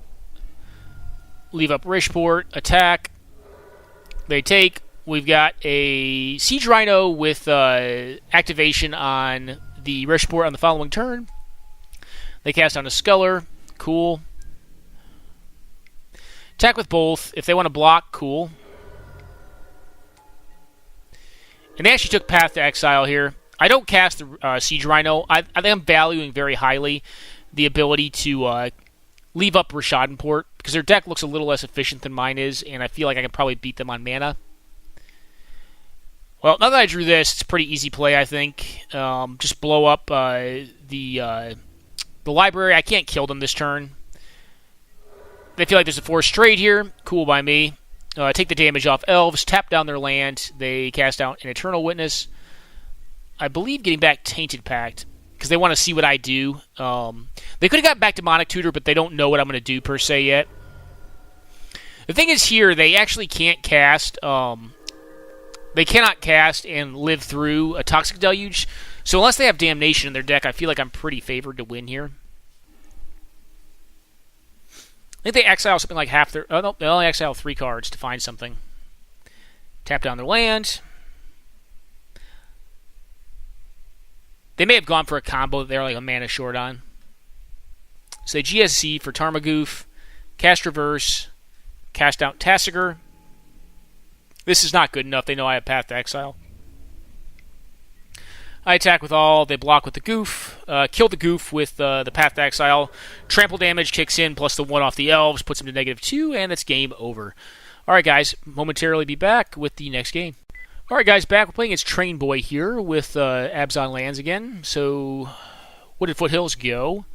A: Leave up Rishport. Attack. They take. We've got a Siege Rhino with activation on the Rishport on the following turn. They cast on a Sculler. Cool. Attack with both. If they want to block, cool. And they actually took Path to Exile here. I don't cast the Siege Rhino. I think I'm valuing very highly the ability to leave up Rishadenport, because their deck looks a little less efficient than mine is, and I feel like I can probably beat them on mana. Well, now that I drew this, it's a pretty easy play, I think. Just blow up the library. I can't kill them this turn. They feel like there's a forced trade here. Cool by me. Take the damage off Elves, tap down their land. They cast out an Eternal Witness. I believe getting back Tainted Pact, because they want to see what I do. They could have got back Demonic Tutor, but they don't know what I'm going to do per se yet. The thing is here, they actually can't cast... they cannot cast and live through a Toxic Deluge. So unless they have Damnation in their deck, I feel like I'm pretty favored to win here. I think they exile something like half their... Oh, no, they only exile 3 cards to find something. Tap down their land. They may have gone for a combo that they're like a mana short on. So they GSC for Tarmogoyf, cast Reverse, cast out Tassiger. This is not good enough. They know I have Path to Exile. I attack with all. They block with the Goof. Kill the Goof with the Path to Exile. Trample damage kicks in, plus the 1 off the Elves, puts them to -2, and that's game over. Alright, guys, momentarily be back with the next game. Alright, guys, back. We're playing against Train Boy here with Abzan Lands again. So, Wooded Foothills go.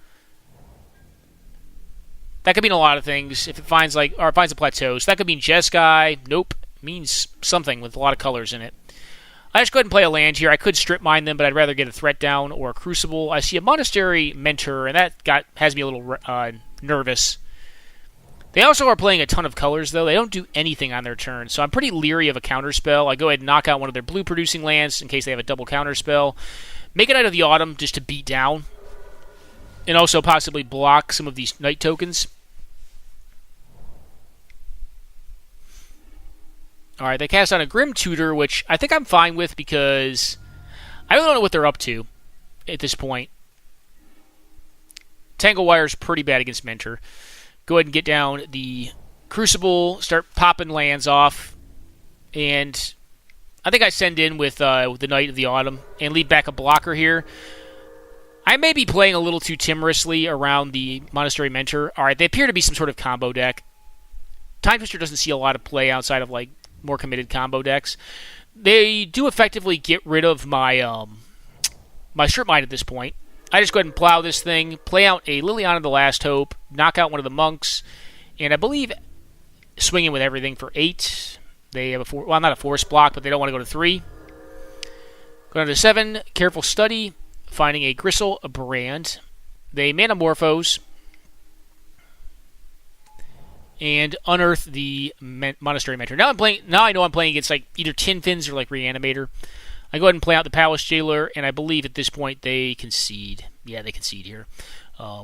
A: That could mean a lot of things. If it finds it finds a plateau. So that could mean Jeskai. Nope. It means something with a lot of colors in it. I just go ahead and play a land here. I could strip mine them, but I'd rather get a threat down or a Crucible. I see a Monastery Mentor, and that has me a little nervous. They also are playing a ton of colors, though. They don't do anything on their turn, so I'm pretty leery of a counterspell. I go ahead and knock out one of their blue-producing lands in case they have a double counterspell. Make it out of the Autumn just to beat down. And also possibly block some of these night tokens. Alright, they cast on a Grim Tutor, which I think I'm fine with because I really don't know what they're up to at this point. Tangle Wire's pretty bad against Mentor. Go ahead and get down the Crucible, start popping lands off, and I think I send in with the Knight of the Autumn and leave back a blocker here. I may be playing a little too timorously around the Monastery Mentor. Alright, they appear to be some sort of combo deck. Time Twister doesn't see a lot of play outside of more committed combo decks. They do effectively get rid of my my Strip Mine at this point. I just go ahead and plow this thing, play out a Liliana the Last Hope, knock out one of the monks, and I believe swing in with everything for 8. They have not a force block, but they don't want to go to 3. Go down to 7, Careful Study, finding a Gristle, a Brand. They Manamorphose and unearth the Monastery Mentor. Now I know I'm playing against either Tin Fins or Reanimator. I go ahead and play out the Palace Jailer, and I believe at this point they concede. Yeah, they concede here.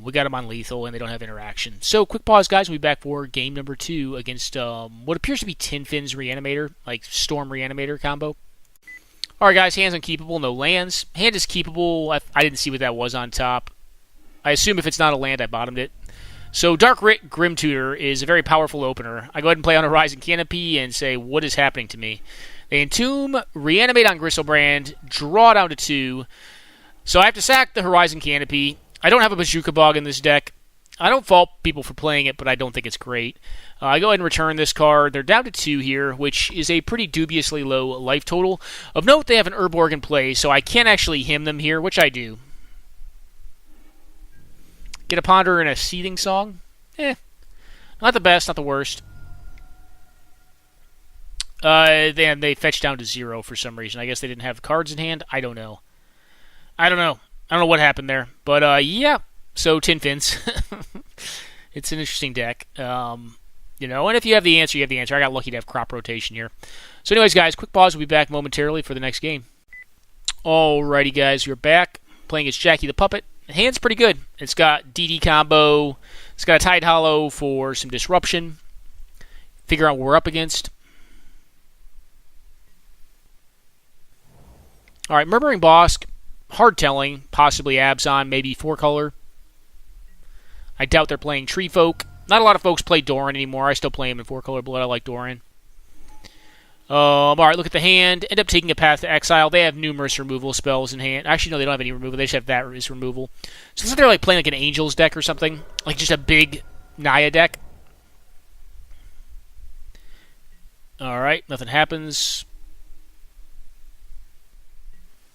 A: We got them on lethal, and they don't have interaction. So, quick pause, guys. We'll be back for game number 2 against what appears to be Tin Fins Reanimator, Storm Reanimator combo. Alright, guys, hand's unkeepable, no lands. Hand is keepable. I didn't see what that was on top. I assume if it's not a land, I bottomed it. So, Dark Rit Grim Tutor is a very powerful opener. I go ahead and play on Horizon Canopy and say, what is happening to me? They Entomb, Reanimate on Gristlebrand, draw down to 2. So I have to sack the Horizon Canopy. I don't have a Bazooka Bog in this deck. I don't fault people for playing it, but I don't think it's great. I go ahead and return this card. They're down to 2 here, which is a pretty dubiously low life total. Of note, they have an Urborg in play, so I can't actually hymn them here, which I do. Get a Ponder and a Seething Song? Not the best, not the worst. Then they fetch down to 0 for some reason. I guess they didn't have cards in hand. I don't know. I don't know what happened there. But, yeah. So, Tin Fins. It's an interesting deck. And if you have the answer, you have the answer. I got lucky to have crop rotation here. So, anyways, guys, quick pause. We'll be back momentarily for the next game. Alrighty, guys. We're back. Playing against Jackie the Puppet. The hand's pretty good. It's got DD combo. It's got a Tide Hollow for some disruption. Figure out what we're up against. Alright, Murmuring Bosk, hard telling, possibly Abzan, maybe 4-color. I doubt they're playing Tree Folk. Not a lot of folks play Doran anymore. I still play him in 4-color blood. I like Doran. Alright, look at the hand. End up taking a Path to Exile. They have numerous removal spells in hand. Actually, no, they don't have any removal. They just have that as removal. So it's like they're playing an Angels deck or something. Just a big Naya deck. Alright, nothing happens.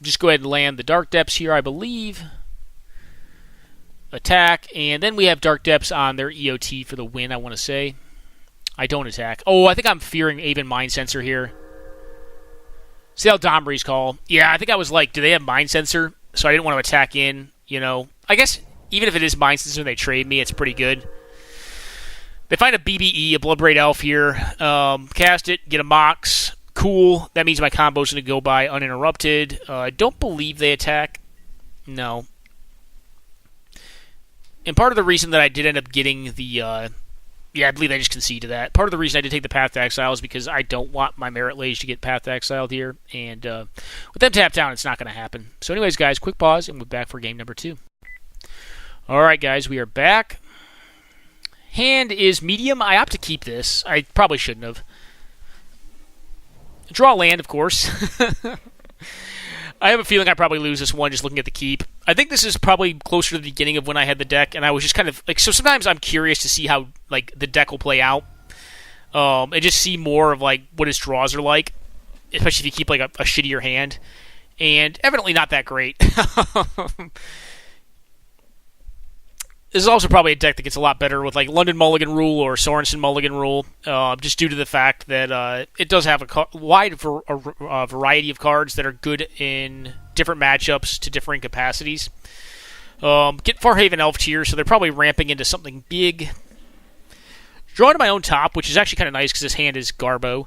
A: Just go ahead and land the Dark Depths here, I believe. Attack, and then we have Dark Depths on their EOT for the win, I want to say. I don't attack. Oh, I think I'm fearing Aven Mind Sensor here. See how Dombri's call? Yeah, I think I was do they have Mind Sensor? So I didn't want to attack in, I guess even if it is Mind Sensor and they trade me, it's pretty good. They find a BBE, a Bloodbraid Elf here. Cast it, get a Mox. Cool. That means my combo's going to go by uninterrupted. I don't believe they attack. No. And part of the reason that I did end up getting the... I believe I just concede to that. Part of the reason I did take the Path to Exile is because I don't want my Merit Lage to get Path to Exiled here. And with them tapped down, it's not going to happen. So anyways, guys, quick pause, and we're back for game number 2. Alright, guys, we are back. Hand is medium. I opt to keep this. I probably shouldn't have. Draw land, of course. I have a feeling I probably lose this one just looking at the keep. I think this is probably closer to the beginning of when I had the deck, and I was just kind of like, so sometimes I'm curious to see how like the deck will play out, and just see more of like what his draws are like, especially if you keep like a shittier hand, and evidently not that great. This is also probably a deck that gets a lot better with like London Mulligan Rule or Sorensen Mulligan Rule, just due to the fact that it does have a wide variety of cards that are good in different matchups to differing capacities. Get Farhaven Elf tier, so they're probably ramping into something big. Draw to my own top, which is actually kind of nice because this hand is Garbo.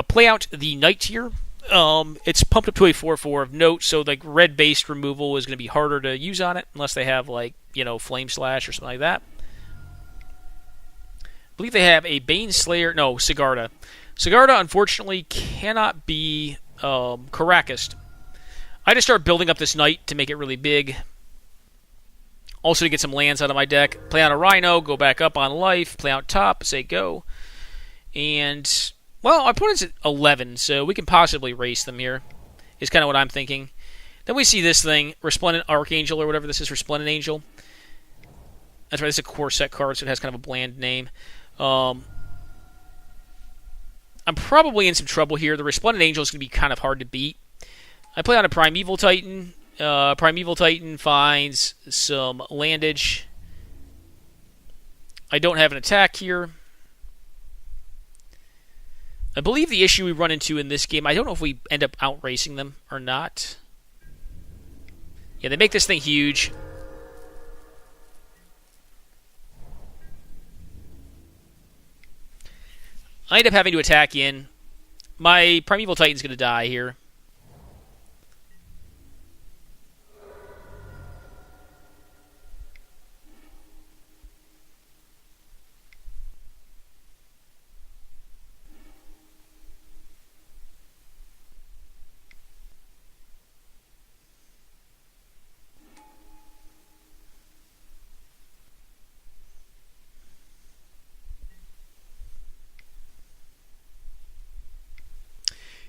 A: Play out the Knight tier. It's pumped up to a 4/4 of note, so like red-based removal is going to be harder to use on it unless they have like, you know, Flame Slash or something like that. I believe they have a Bane Slayer. No, Sigarda. Sigarda, unfortunately, cannot be Caracased. I just start building up this Knight to make it really big. Also to get some lands out of my deck. Play out a Rhino, go back up on life, play out top, say go. And, well, our opponent's at 11, so we can possibly race them here, is kind of what I'm thinking. Then we see this thing, Resplendent Archangel or whatever this is, Resplendent Angel. That's right, this is a core set card, so it has kind of a bland name. I'm probably in some trouble here. The Resplendent Angel is going to be kind of hard to beat. I play on a Primeval Titan. Primeval Titan finds some landage. I don't have an attack here. I believe the issue we run into in this game, I don't know if we end up outracing them or not. Yeah, they make this thing huge. I end up having to attack in. My Primeval Titan's going to die here.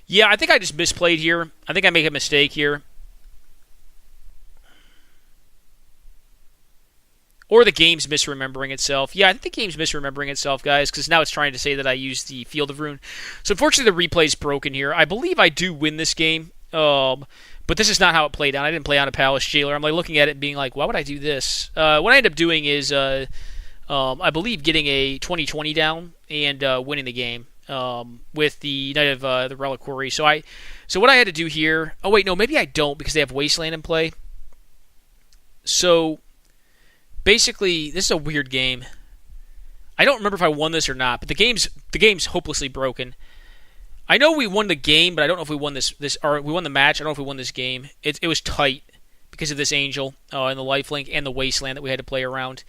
A: Yeah, I think I just misplayed here. I think I make a mistake here. Or the game's misremembering itself. Yeah, I think the game's misremembering itself, guys, because now it's trying to say that I used the Field of Ruin. So unfortunately, the replay's broken here. I believe I do win this game, but this is not how it played out. I didn't play on a Palace Jailer. I'm like looking at it and being like, why would I do this? What I end up doing is, I believe, getting a 20-20 down and winning the game. With the Knight of the Reliquary. So what I had to do here... Oh, wait, no, maybe I don't because they have Wasteland in play. So, basically, this is a weird game. I don't remember if I won this or not, but the game's hopelessly broken. I know we won the game, but I don't know if we won this or we won the match. I don't know if we won this game. It was tight because of this Angel and the lifelink and the Wasteland that we had to play around.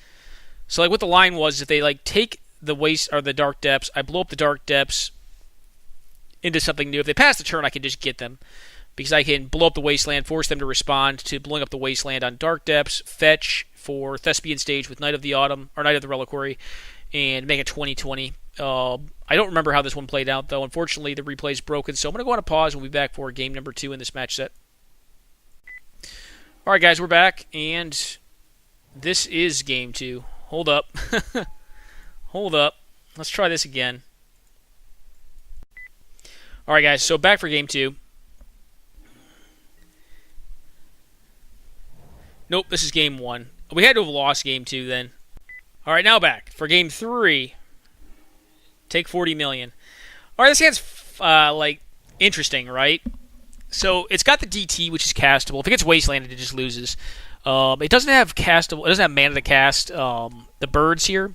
A: So, like, what the line was, if they, like, take the waste or the Dark Depths, I blow up the Dark Depths into something new. If they pass the turn, I can just get them because I can blow up the Wasteland, force them to respond to blowing up the Wasteland on Dark Depths, fetch for Thespian Stage with Knight of the Autumn or Knight of the Reliquary, and make it 20-20. I don't remember how this one played out though. Unfortunately, the replay is broken, so I'm going to go on a pause. We'll be back for game number 2 in this match set. All right, guys, we're back, and this is game 2. Hold up. Hold up. Let's try this again. All right, guys, so back for game 2. Nope, this is game 1. We had to have lost game 2 then. All right, now back for game 3. Take 40 million. All right, this hand's like interesting, right? So it's got the DT, which is castable. If it gets Wastelanded, it just loses. It doesn't have castable. It doesn't have mana to cast the birds here.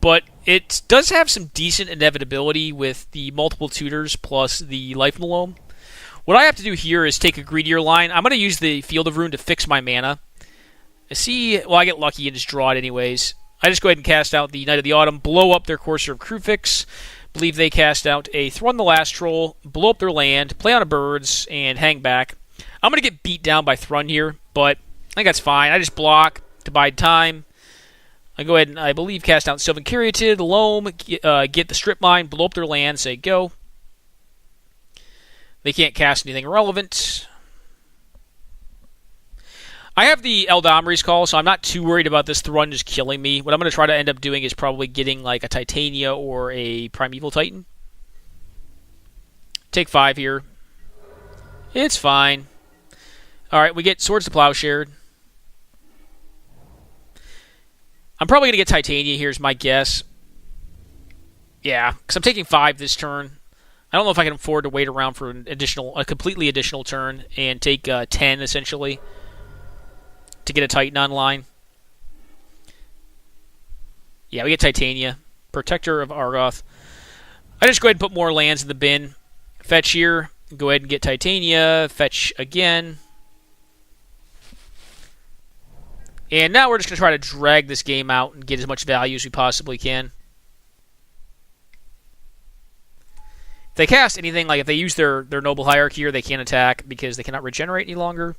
A: But it does have some decent inevitability with the multiple tutors plus the Life Malone. What I have to do here is take a greedier line. I'm going to use the Field of Ruin to fix my mana. I get lucky and just draw it anyways. I just go ahead and cast out the Knight of the Autumn, blow up their Courser of Crufix. Believe they cast out a Thrun the Last Troll, blow up their land, play on a birds, and hang back. I'm going to get beat down by Thrun here, but I think that's fine. I just block to bide time. I go ahead and, I believe, cast out Sylvan Caryatid, Loam, get the Strip Mine, blow up their land, say go. They can't cast anything relevant. I have the Eldamri's Call, so I'm not too worried about this Thrun just killing me. What I'm going to try to end up doing is probably getting like a Titania or a Primeval Titan. Take 5 here. It's fine. Alright, we get Swords to Plowshare. I'm probably going to get Titania here is my guess. Yeah, because I'm taking 5 this turn. I don't know if I can afford to wait around for a completely additional turn and take 10, essentially, to get a Titan online. Yeah, we get Titania. Protector of Argoth. I just go ahead and put more lands in the bin. Fetch here. Go ahead and get Titania. Fetch again. And now we're just going to try to drag this game out and get as much value as we possibly can. If they cast anything, like if they use their Noble Hierarchy here, they can't attack because they cannot regenerate any longer.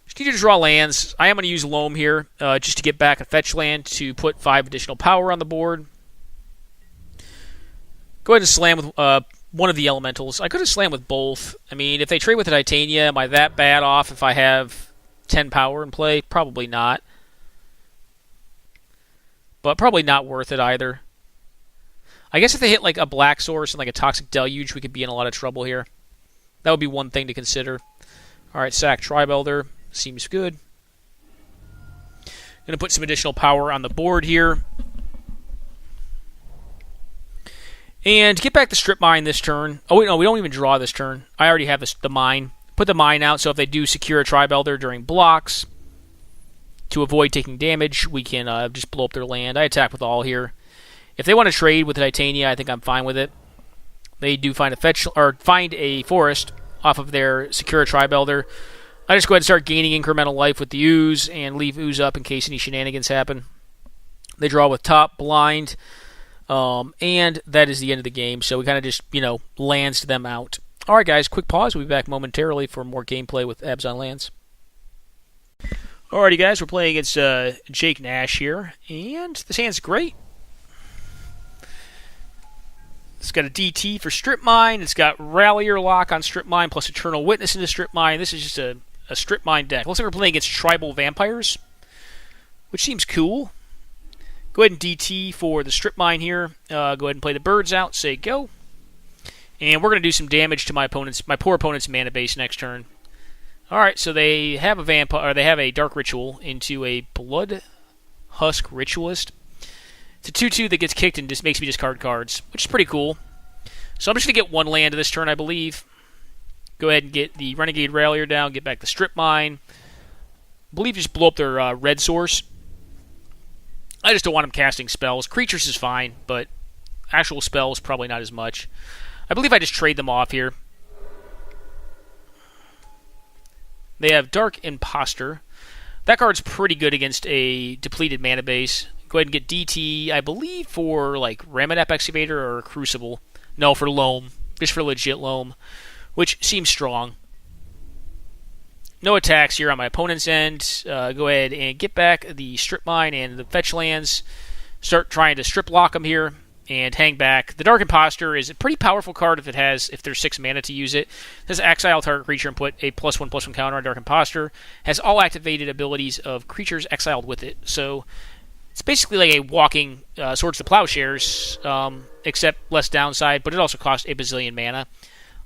A: Just need to draw lands. I am going to use Loam here just to get back a fetch land to put 5 additional power on the board. Go ahead and slam with one of the elementals. I could have slammed with both. I mean, if they trade with the Titania, am I that bad off if I have 10 power in play? Probably not. But probably not worth it either. I guess if they hit like a Black Source and like a Toxic Deluge, we could be in a lot of trouble here. That would be one thing to consider. Alright, sack Tribe Elder. Seems good. Going to put some additional power on the board here. And get back the Strip Mine this turn. Oh, wait, no, we don't even draw this turn. I already have the mine. Put the mine out, so if they do secure a Tribe Elder during blocks, to avoid taking damage, we can just blow up their land. I attack with all here. If they want to trade with the Titania, I think I'm fine with it. They do find a fetch or find a forest off of their secure Tribe Elder. I just go ahead and start gaining incremental life with the Ooze and leave Ooze up in case any shenanigans happen. They draw with top, blind. And that is the end of the game. So we kind of just, lands them out. Alright guys, quick pause. We'll be back momentarily for more gameplay with Abzan Lands. Alrighty guys, we're playing against Jake Nash here. And this hand's great. It's got a DT for Strip Mine. It's got Rallier Lock on Strip Mine plus Eternal Witness into Strip Mine. This is just a Strip Mine deck. Looks like we're playing against Tribal Vampires, which seems cool. Go ahead and DT for the Strip Mine here. Go ahead and play the birds out. Say go. And we're going to do some damage to my poor opponent's mana base next turn. Alright, so they have a vampire, or they have a Dark Ritual into a Blood Husk Ritualist. It's a 2/2 that gets kicked and just makes me discard cards, which is pretty cool. So I'm just going to get one land this turn, I believe. Go ahead and get the Renegade Rallier down, get back the Strip Mine. I believe just blow up their red source. I just don't want them casting spells. Creatures is fine, but actual spells probably not as much. I believe I just trade them off here. They have Dark Imposter. That card's pretty good against a depleted mana base. Go ahead and get DT, I believe, for like Ramonep Excavator or Crucible. No, for Loam. Just for legit Loam, which seems strong. No attacks here on my opponent's end. Go ahead and get back the Strip Mine and the fetch lands. Start trying to strip lock them here and hang back. The Dark Imposter is a pretty powerful card if there's 6 mana to use it. It says exile target creature and put a +1/+1 counter on Dark Imposter. Has all activated abilities of creatures exiled with it. So it's basically like a walking Swords to Plowshares, except less downside, but it also costs a bazillion mana.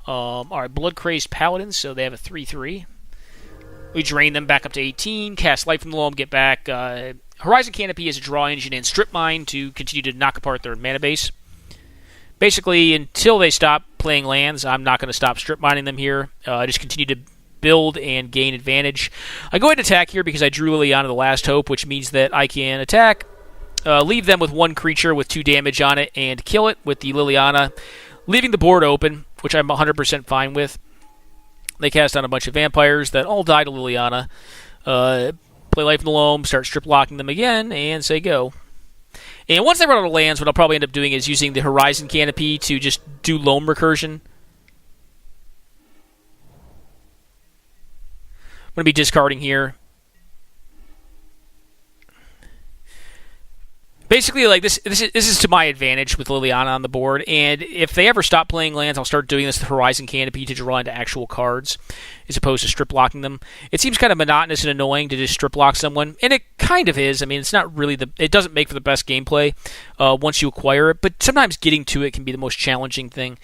A: Alright, Blood Crazed Paladins, so they have a 3/3. We drain them back up to 18, cast Light from the Loam, get back. Horizon Canopy is a draw engine and Strip Mine to continue to knock apart their mana base. Basically, until they stop playing lands, I'm not going to stop Strip Mining them here. Just continue to build and gain advantage. I go ahead and attack here because I drew Liliana the Last Hope, which means that I can attack, leave them with 1 creature with 2 damage on it, and kill it with the Liliana, leaving the board open, which I'm 100% fine with. They cast on a bunch of vampires that all die to Liliana. Play Life in the Loam, start strip locking them again, and say go. And once they run out of lands, what I'll probably end up doing is using the Horizon Canopy to just do Loam recursion. going to be discarding here. Basically, like this is to my advantage with Liliana on the board, and if they ever stop playing lands, I'll start doing this with Horizon Canopy to draw into actual cards, as opposed to strip blocking them. It seems kind of monotonous and annoying to just strip block someone, and it kind of is. I mean, it's not really it doesn't make for the best gameplay once you acquire it, but sometimes getting to it can be the most challenging thing.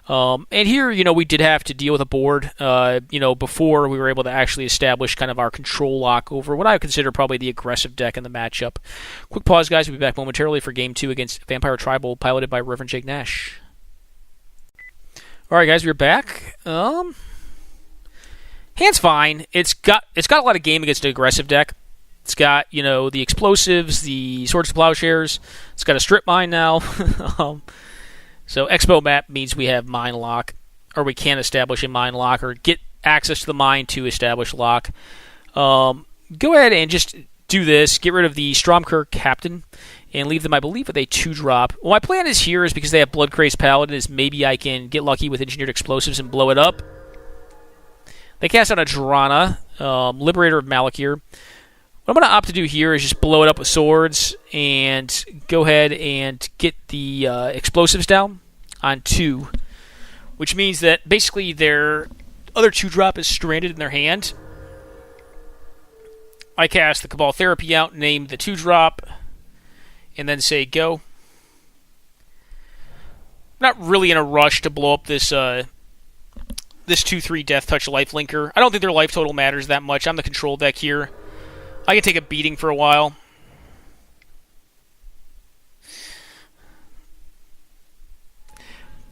A: And here, we did have to deal with a board, before we were able to actually establish kind of our control lock over what I would consider probably the aggressive deck in the matchup. Quick pause, guys. We'll be back momentarily for Game 2 against Vampire Tribal, piloted by Reverend Jake Nash. All right, guys, we're back. Hand's fine. It's got a lot of game against an aggressive deck. It's got, the explosives, the Swords to Plowshares. It's got a strip mine now. So Expo map means we have mine lock, or we can establish a mine lock, or get access to the mine to establish lock. Go ahead and just do this. Get rid of the Stromkirk Captain, and leave them, I believe, with a 2-drop. Well, my plan is here is because they have Bloodcrazed Paladin, is maybe I can get lucky with Engineered Explosives and blow it up. They cast out a Drana, Liberator of Malakir. What I'm going to opt to do here is just blow it up with swords and go ahead and get the explosives down on 2, which means that basically their other 2-drop is stranded in their hand. I cast the Cabal Therapy out, name the 2-drop, and then say go. Not really in a rush to blow up this 2/3 Death Touch Lifelinker. I don't think their life total matters that much. I'm the control deck here. I can take a beating for a while.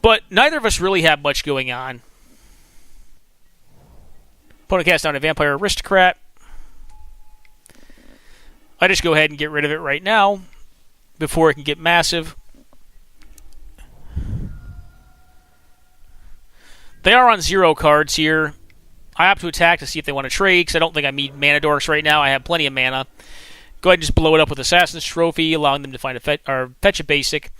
A: But neither of us really have much going on. Opponent casts down a Vampire Aristocrat. I just go ahead and get rid of it right now before it can get massive. They are on 0 cards here. I opt to attack to see if they want to trade, because I don't think I need mana dorks right now. I have plenty of mana. Go ahead and just blow it up with Assassin's Trophy, allowing them to find fetch a basic.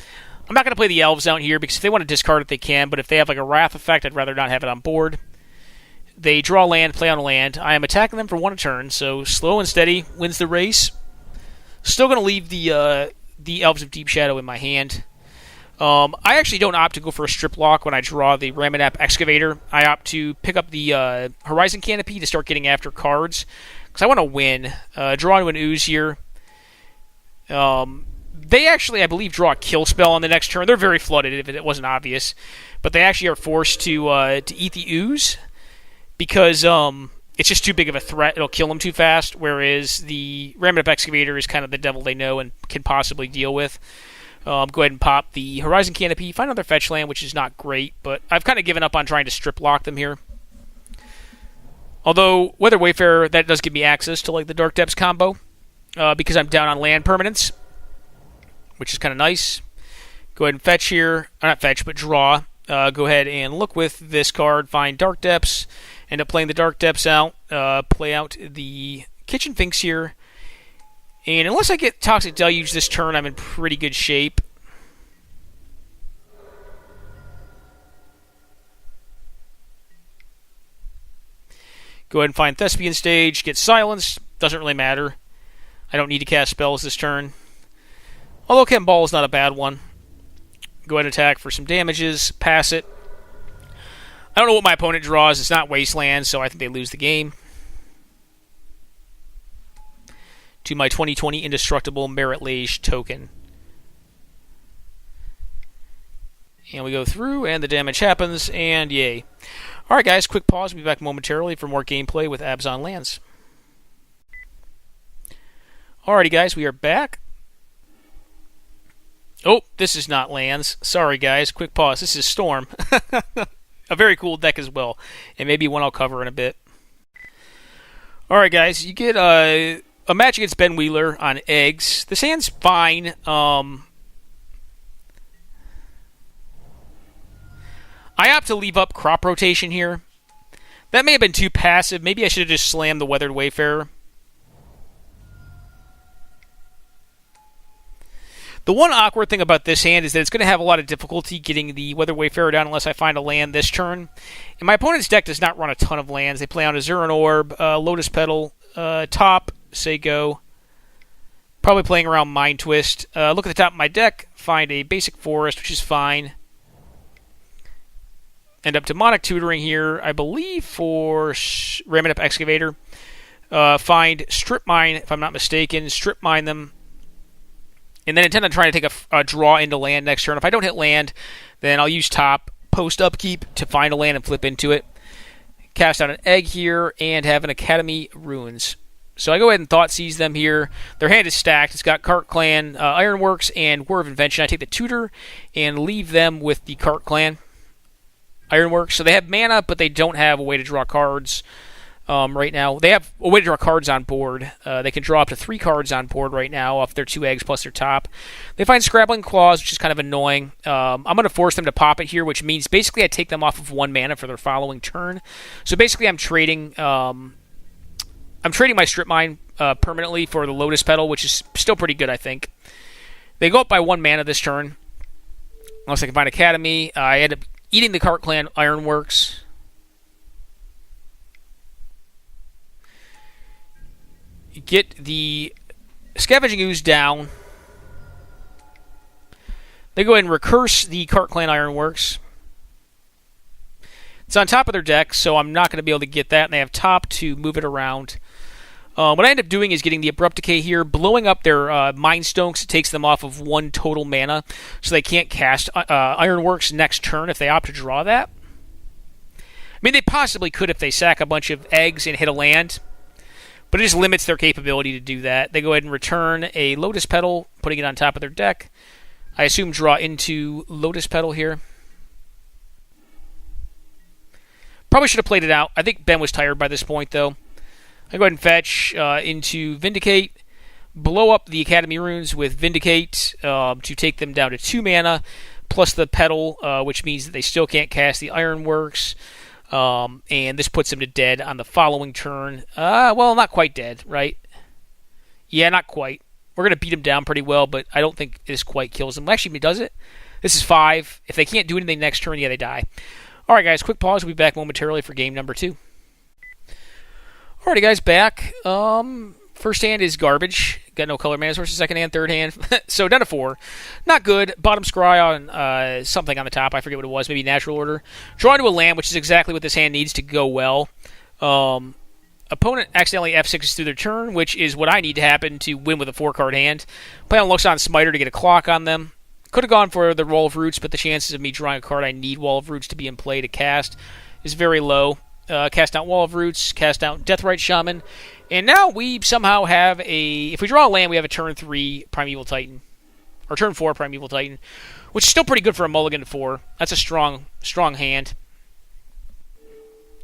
A: I'm not going to play the Elves out here, because if they want to discard it, they can, but if they have like a Wrath effect, I'd rather not have it on board. They draw land, play on a land. I am attacking them for 1 turn, so slow and steady wins the race. Still going to leave the Elves of Deep Shadow in my hand. I actually don't opt to go for a strip lock when I draw the Ramanap Excavator. I opt to pick up the Horizon Canopy to start getting after cards, because I want to win. Draw into an Ooze here. They actually, I believe, draw a kill spell on the next turn. They're very flooded, if it wasn't obvious. But they actually are forced to eat the Ooze, because it's just too big of a threat. It'll kill them too fast, whereas the Ramanap Excavator is kind of the devil they know and can possibly deal with. Go ahead and pop the Horizon Canopy, find another fetch land, which is not great, but I've kind of given up on trying to strip lock them here. Although, Weather Wayfarer, that does give me access to like the Dark Depths combo, because I'm down on land permanents, which is kind of nice. Go ahead and fetch here, not fetch, but draw. Go ahead and look with this card, find Dark Depths, end up playing the Dark Depths out, play out the Kitchen Finks here. And unless I get Toxic Deluge this turn, I'm in pretty good shape. Go ahead and find Thespian Stage, get silenced, doesn't really matter. I don't need to cast spells this turn. Although Chem Ball is not a bad one. Go ahead and attack for some damages, pass it. I don't know what my opponent draws, it's not Wasteland, so I think they lose the game. To my 2020 Indestructible Merit Lage token. And we go through, and the damage happens, and yay. Alright guys, quick pause. We'll be back momentarily for more gameplay with Abzan Lands. Alrighty guys, we are back. Oh, this is not Lands. Sorry guys, quick pause. This is Storm. A very cool deck as well, and maybe one I'll cover in a bit. Alright guys, you get a match against Ben Wheeler on eggs. This hand's fine. I opt to leave up crop rotation here. That may have been too passive. Maybe I should have just slammed the Weathered Wayfarer. The one awkward thing about this hand is that it's going to have a lot of difficulty getting the Weather Wayfarer down unless I find a land this turn. And my opponent's deck does not run a ton of lands. They play on Azuran Orb, Lotus Petal, top, say go. Probably playing around Mind Twist. Look at the top of my deck, find a basic forest, which is fine. End up demonic tutoring here, I believe, for ramming up Excavator. Find Strip Mine, if I'm not mistaken. Strip Mine them. And then intend on trying to take a draw into land next turn. If I don't hit land, then I'll use top, post upkeep to find a land and flip into it. Cast out an egg here and have an Academy Ruins. So I go ahead and Thought Seize them here. Their hand is stacked. It's got Cart Clan, Ironworks, and War of Invention. I take the Tutor and leave them with the Cart Clan, Ironworks. So they have mana, but they don't have a way to draw cards right now. They have a way to draw cards on board. They can draw up to 3 cards on board right now off their 2 eggs plus their top. They find Scrabbling Claws, which is kind of annoying. I'm going to force them to pop it here, which means basically I take them off of 1 mana for their following turn. So basically I'm trading my Strip Mine permanently for the Lotus Petal, which is still pretty good, I think. They go up by 1 mana this turn. Unless I can find Academy. I end up eating the Cart Clan Ironworks. Get the Scavenging Ooze down. They go ahead and recurse the Cart Clan Ironworks. It's on top of their deck, so I'm not going to be able to get that, and they have top to move it around. What I end up doing is getting the Abrupt Decay here, blowing up their Mind Stones. It takes them off of 1 total mana, so they can't cast Ironworks next turn if they opt to draw that. I mean, they possibly could if they sack a bunch of eggs and hit a land, but it just limits their capability to do that. They go ahead and return a Lotus Petal, putting it on top of their deck. I assume draw into Lotus Petal here. Probably should have played it out. I think Ben was tired by this point, though. I go ahead and fetch into Vindicate, blow up the Academy Runes with Vindicate to take them down to 2 mana, plus the Petal, which means that they still can't cast the Ironworks, and this puts them to dead on the following turn. Well, not quite dead, right? Yeah, not quite. We're going to beat them down pretty well, but I don't think this quite kills them. Actually, does it? This is 5. If they can't do anything next turn, yeah, they die. All right, guys, quick pause. We'll be back momentarily for game number 2. Alrighty, guys, back. First hand is garbage. Got no color mana sources. Second hand, third hand. So down to 4. Not good. Bottom scry on something on the top. I forget what it was. Maybe natural order. Draw into a land, which is exactly what this hand needs to go well. Opponent accidentally F6s through their turn, which is what I need to happen to win with a 4-card hand. Play on Luxon Smiter to get a clock on them. Could have gone for the Wall of Roots, but the chances of me drawing a card I need Wall of Roots to be in play to cast is very low. Cast out Wall of Roots, cast out Deathrite Shaman, and now we somehow have if we draw a land, we have a turn 3 Primeval Titan, or turn 4 Primeval Titan, which is still pretty good for a mulligan to 4. That's a strong hand.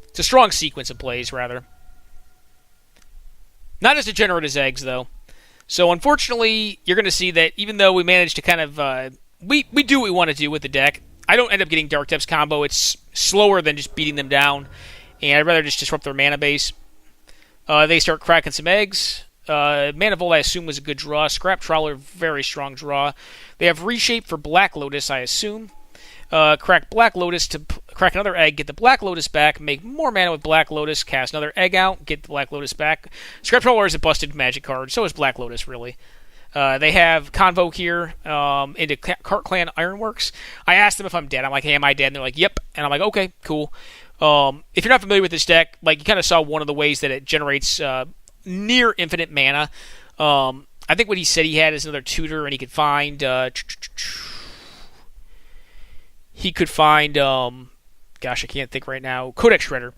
A: It's a strong sequence of plays, rather. Not as degenerate as eggs, though. So unfortunately, you're going to see that even though we managed to kind of we do what we want to do with the deck, I don't end up getting Dark Depths combo. It's slower than just beating them down. And I'd rather just disrupt their mana base. They start cracking some eggs. Manifold, I assume, was a good draw. Scrap Trawler, very strong draw. They have Reshape for Black Lotus, I assume. Crack Black Lotus to crack another egg, get the Black Lotus back, make more mana with Black Lotus, cast another egg out, get the Black Lotus back. Scrap Trawler is a busted magic card. So is Black Lotus, really. They have Convoke here into Cart Clan Ironworks. I asked them if I'm dead. I'm like, hey, am I dead? And they're like, yep. And I'm like, okay, cool. If you're not familiar with this deck, like you kind of saw one of the ways that it generates near infinite mana. I think what he said he had is another Tutor, and he could find gosh, I can't think right now. Codex Shredder,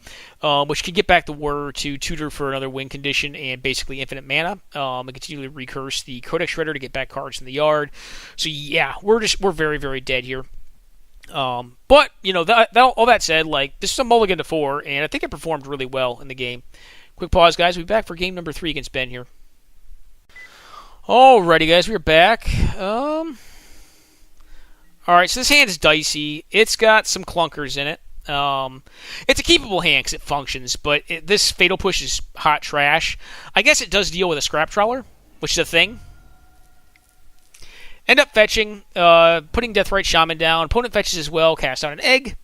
A: which can get back the Whir to Tutor for another win condition and basically infinite mana. And continue to recurse the Codex Shredder to get back cards in the yard. So yeah, we're very, very dead here. But you know, all that said, like this is a mulligan to 4, and I think it performed really well in the game. Quick pause, guys. We'll be back for game number 3 against Ben here. Alrighty, guys, we're back. Alright, so this hand is dicey. It's got some clunkers in it. It's a keepable hand because it functions, but this Fatal Push is hot trash. I guess it does deal with a Scrap Trawler, which is a thing. End up fetching, putting Deathrite Shaman down. Opponent fetches as well, cast out an egg.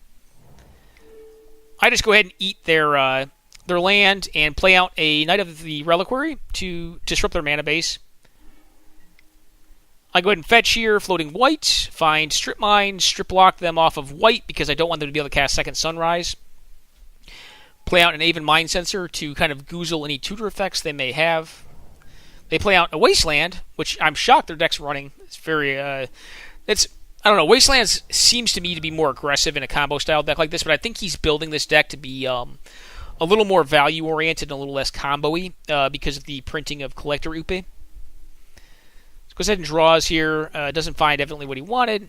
A: I just go ahead and eat their land and play out a Knight of the Reliquary to disrupt their mana base. I go ahead and fetch here, floating white, find Strip Mine, strip lock them off of white because I don't want them to be able to cast Second Sunrise. Play out an Aven Mind Sensor to kind of goozle any tutor effects they may have. They play out a Wasteland, which I'm shocked their deck's running. It's very, I don't know, Wastelands seems to me to be more aggressive in a combo-style deck like this, but I think he's building this deck to be a little more value-oriented and a little less combo-y because of the printing of Collector Upe. Goes ahead and draws here. Doesn't find evidently what he wanted.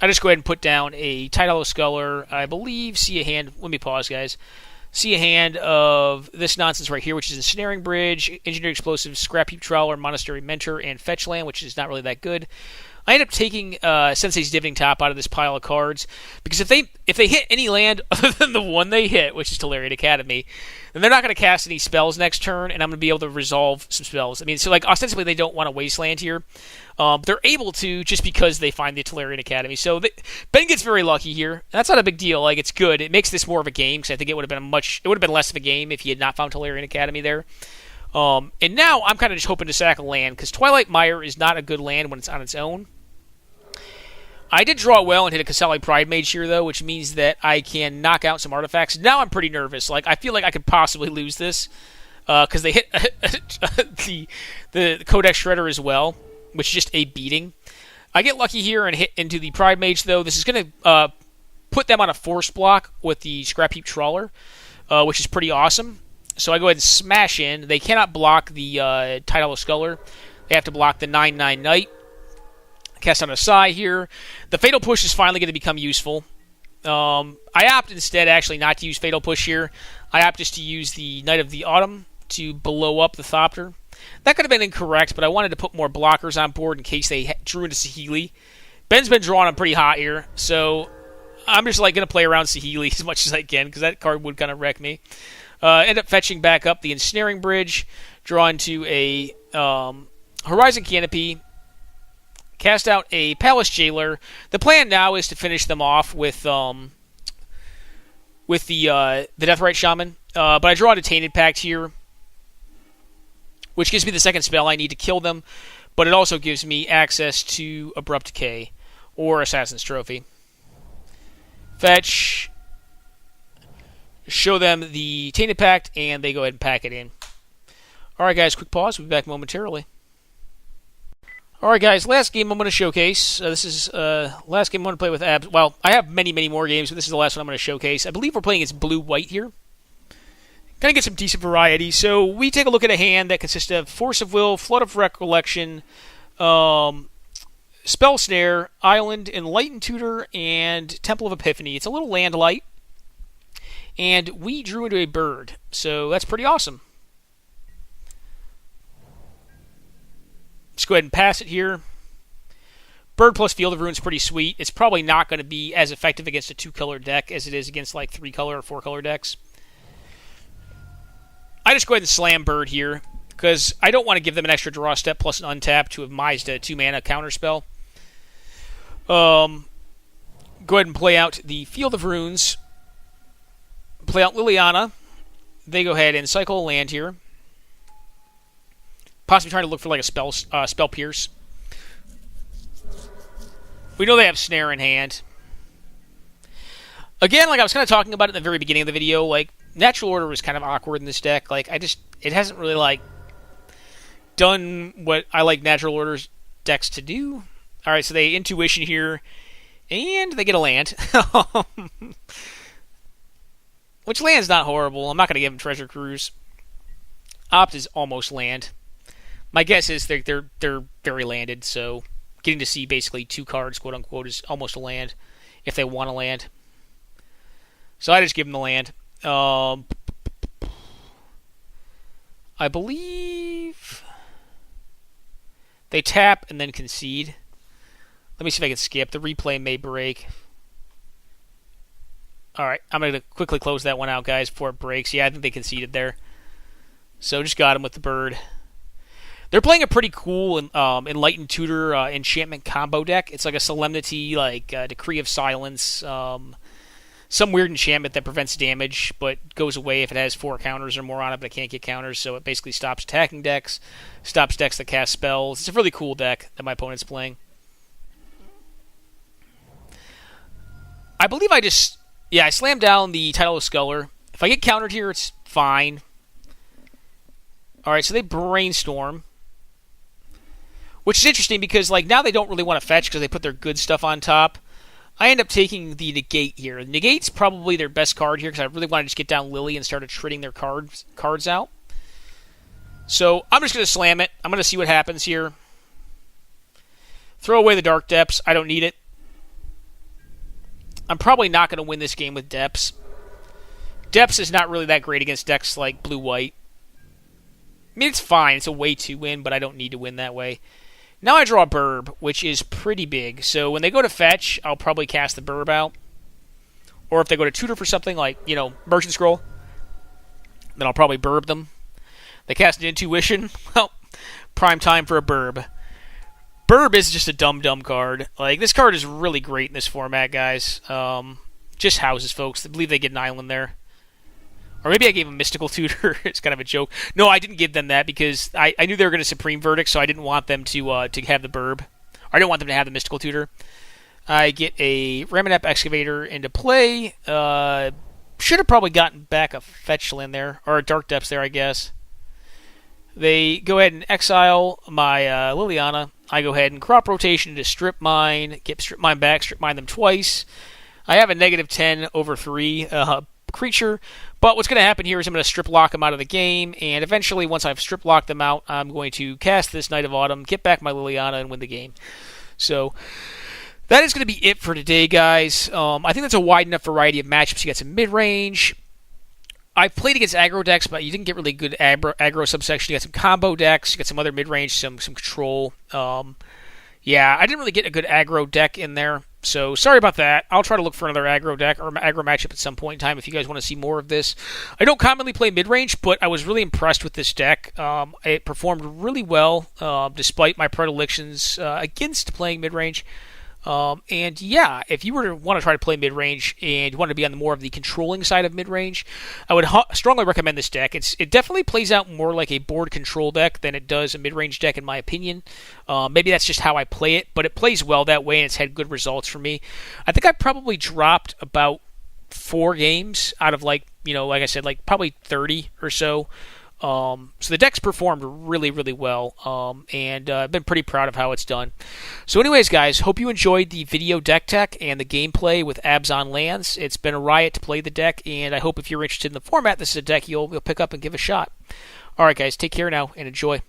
A: I just go ahead and put down a Tidal Sculler. I believe, see a hand. Let me pause, guys. See a hand of this nonsense right here, which is Ensnaring Bridge, Engineered Explosive, Scrap Heap Trawler, Monastery Mentor, and Fetch Land, which is not really that good. I end up taking Sensei's Divining Top out of this pile of cards because if they hit any land other than the one they hit, which is Tolarian Academy, then they're not going to cast any spells next turn, and I'm going to be able to resolve some spells. I mean, so like ostensibly they don't want a Wasteland here. They're able to just because they find the Tolarian Academy. So Ben gets very lucky here. That's not a big deal. Like, it's good. It makes this more of a game because I think it would have been less of a game if he had not found Tolarian Academy there. And now I'm kind of just hoping to sack a land because Twilight Mire is not a good land when it's on its own. I did draw well and hit a Kasali Pride Mage here, though, which means that I can knock out some artifacts. Now I'm pretty nervous. Like, I feel like I could possibly lose this because they hit the Codex Shredder as well, which is just a beating. I get lucky here and hit into the Pride Mage, though. This is going to put them on a force block with the Scrap Heap Trawler, which is pretty awesome. So I go ahead and smash in. They cannot block the Tidal Sculler. They have to block the 9/9 Knight. Cast on a Sai here. The Fatal Push is finally going to become useful. I opt instead actually not to use Fatal Push here. I opt just to use the Knight of the Autumn to blow up the Thopter. That could have been incorrect, but I wanted to put more blockers on board in case they drew into Saheeli. Ben's been drawing them pretty hot here, so I'm just like going to play around Saheeli as much as I can because that card would kind of wreck me. End up fetching back up the Ensnaring Bridge, draw into a Horizon Canopy, cast out a Palace Jailer. The plan now is to finish them off with the Deathrite Shaman. But I draw a Tainted Pact here, which gives me the second spell I need to kill them, but it also gives me access to Abrupt Decay or Assassin's Trophy. Fetch, show them the Tainted Pact, and they go ahead and pack it in. Alright guys, quick pause. We'll be back momentarily. Alright guys, last game I'm going to showcase. This is last game I'm going to play with Abs. Well, I have many, many more games, but this is the last one I'm going to showcase. I believe we're playing as blue-white here. Going to get some decent variety. So we take a look at a hand that consists of Force of Will, Flood of Recollection, Spell Snare, Island, Enlightened Tutor, and Temple of Epiphany. It's a little land light. And we drew into a bird. So that's pretty awesome. Just go ahead and pass it here. Bird plus Field of Ruin is pretty sweet. It's probably not going to be as effective against a 2-color deck as it is against like 3-color or 4-color decks. I just go ahead and slam Bird here because I don't want to give them an extra draw step plus an untap to have mised a 2-mana counterspell. Go ahead and play out the Field of Runes. Play out Liliana. They go ahead and cycle a land here. Possibly trying to look for like a spell pierce. We know they have Snare in hand. Again, like I was kind of talking about at the very beginning of the video, like Natural Order was kind of awkward in this deck. Like it hasn't really like done what I like Natural Order's decks to do. All right, so they Intuition here, and they get a land. Which land's not horrible. I'm not going to give them Treasure Cruise. Opt is almost land. My guess is they're very landed, so getting to see basically 2 cards, quote unquote, is almost a land if they want to land. So I just give them the land. I believe they tap and then concede. Let me see if I can skip. The replay may break. Alright, I'm going to quickly close that one out, guys, before it breaks. Yeah, I think they conceded there. So just got him with the bird. They're playing a pretty cool Enlightened Tutor enchantment combo deck. It's like a Solemnity, like Decree of Silence, some weird enchantment that prevents damage but goes away if it has 4 counters or more on it, but it can't get counters, so it basically stops attacking decks, stops decks that cast spells. It's a really cool deck that my opponent's playing. I believe I slammed down the Title of Sculler. If I get countered here, it's fine. Alright, so they Brainstorm. Which is interesting because like now they don't really want to fetch because they put their good stuff on top. I end up taking the Negate here. The Negate's probably their best card here because I really want to just get down Lily and start trading their cards out. So I'm just going to slam it. I'm going to see what happens here. Throw away the Dark Depths. I don't need it. I'm probably not going to win this game with Depths. Depths is not really that great against decks like Blue-White. I mean, it's fine. It's a way to win, but I don't need to win that way. Now I draw a Burb, which is pretty big. So when they go to fetch, I'll probably cast the Burb out. Or if they go to Tutor for something like, Merchant Scroll, then I'll probably Burb them. They cast an Intuition. Well, prime time for a Burb. Burb is just a dumb card. Like, this card is really great in this format, guys. Just houses, folks. I believe they get an island there. Or maybe I gave them Mystical Tutor. It's kind of a joke. No, I didn't give them that because I knew they were going to Supreme Verdict, so I didn't want them to have the Burb. I didn't want them to have the Mystical Tutor. I get a Ramanap Excavator into play. Should have probably gotten back a Fetch land there, or a Dark Depths there, I guess. They go ahead and exile my Liliana. I go ahead and crop rotation to Strip Mine, get Strip Mine back, Strip Mine them twice. I have a -10/3 creature, but what's going to happen here is I'm going to strip lock them out of the game, and eventually, once I've strip locked them out, I'm going to cast this Knight of Autumn, get back my Liliana, and win the game. So that is going to be it for today, guys. I think that's a wide enough variety of matchups. You got some mid-range. I've played against aggro decks, but you didn't get really good aggro subsection. You got some combo decks. You got some other mid-range, some control. Yeah, I didn't really get a good aggro deck in there. So, sorry about that. I'll try to look for another aggro deck or aggro matchup at some point in time if you guys want to see more of this. I don't commonly play mid-range, but I was really impressed with this deck. It performed really well despite my predilections against playing mid-range. And yeah, if you were to want to try to play mid-range and you want to be on the more of the controlling side of mid-range, I would strongly recommend this deck. It definitely plays out more like a board control deck than it does a mid-range deck, in my opinion. Maybe that's just how I play it, but it plays well that way and it's had good results for me. I think I probably dropped about 4 games out of like I said, like probably 30 or so. So the deck's performed really, really well, and I've been pretty proud of how it's done. So anyways, guys, hope you enjoyed the video deck tech and the gameplay with Abzan Lands. It's been a riot to play the deck, and I hope if you're interested in the format, this is a deck you'll pick up and give a shot. All right, guys, take care now and enjoy.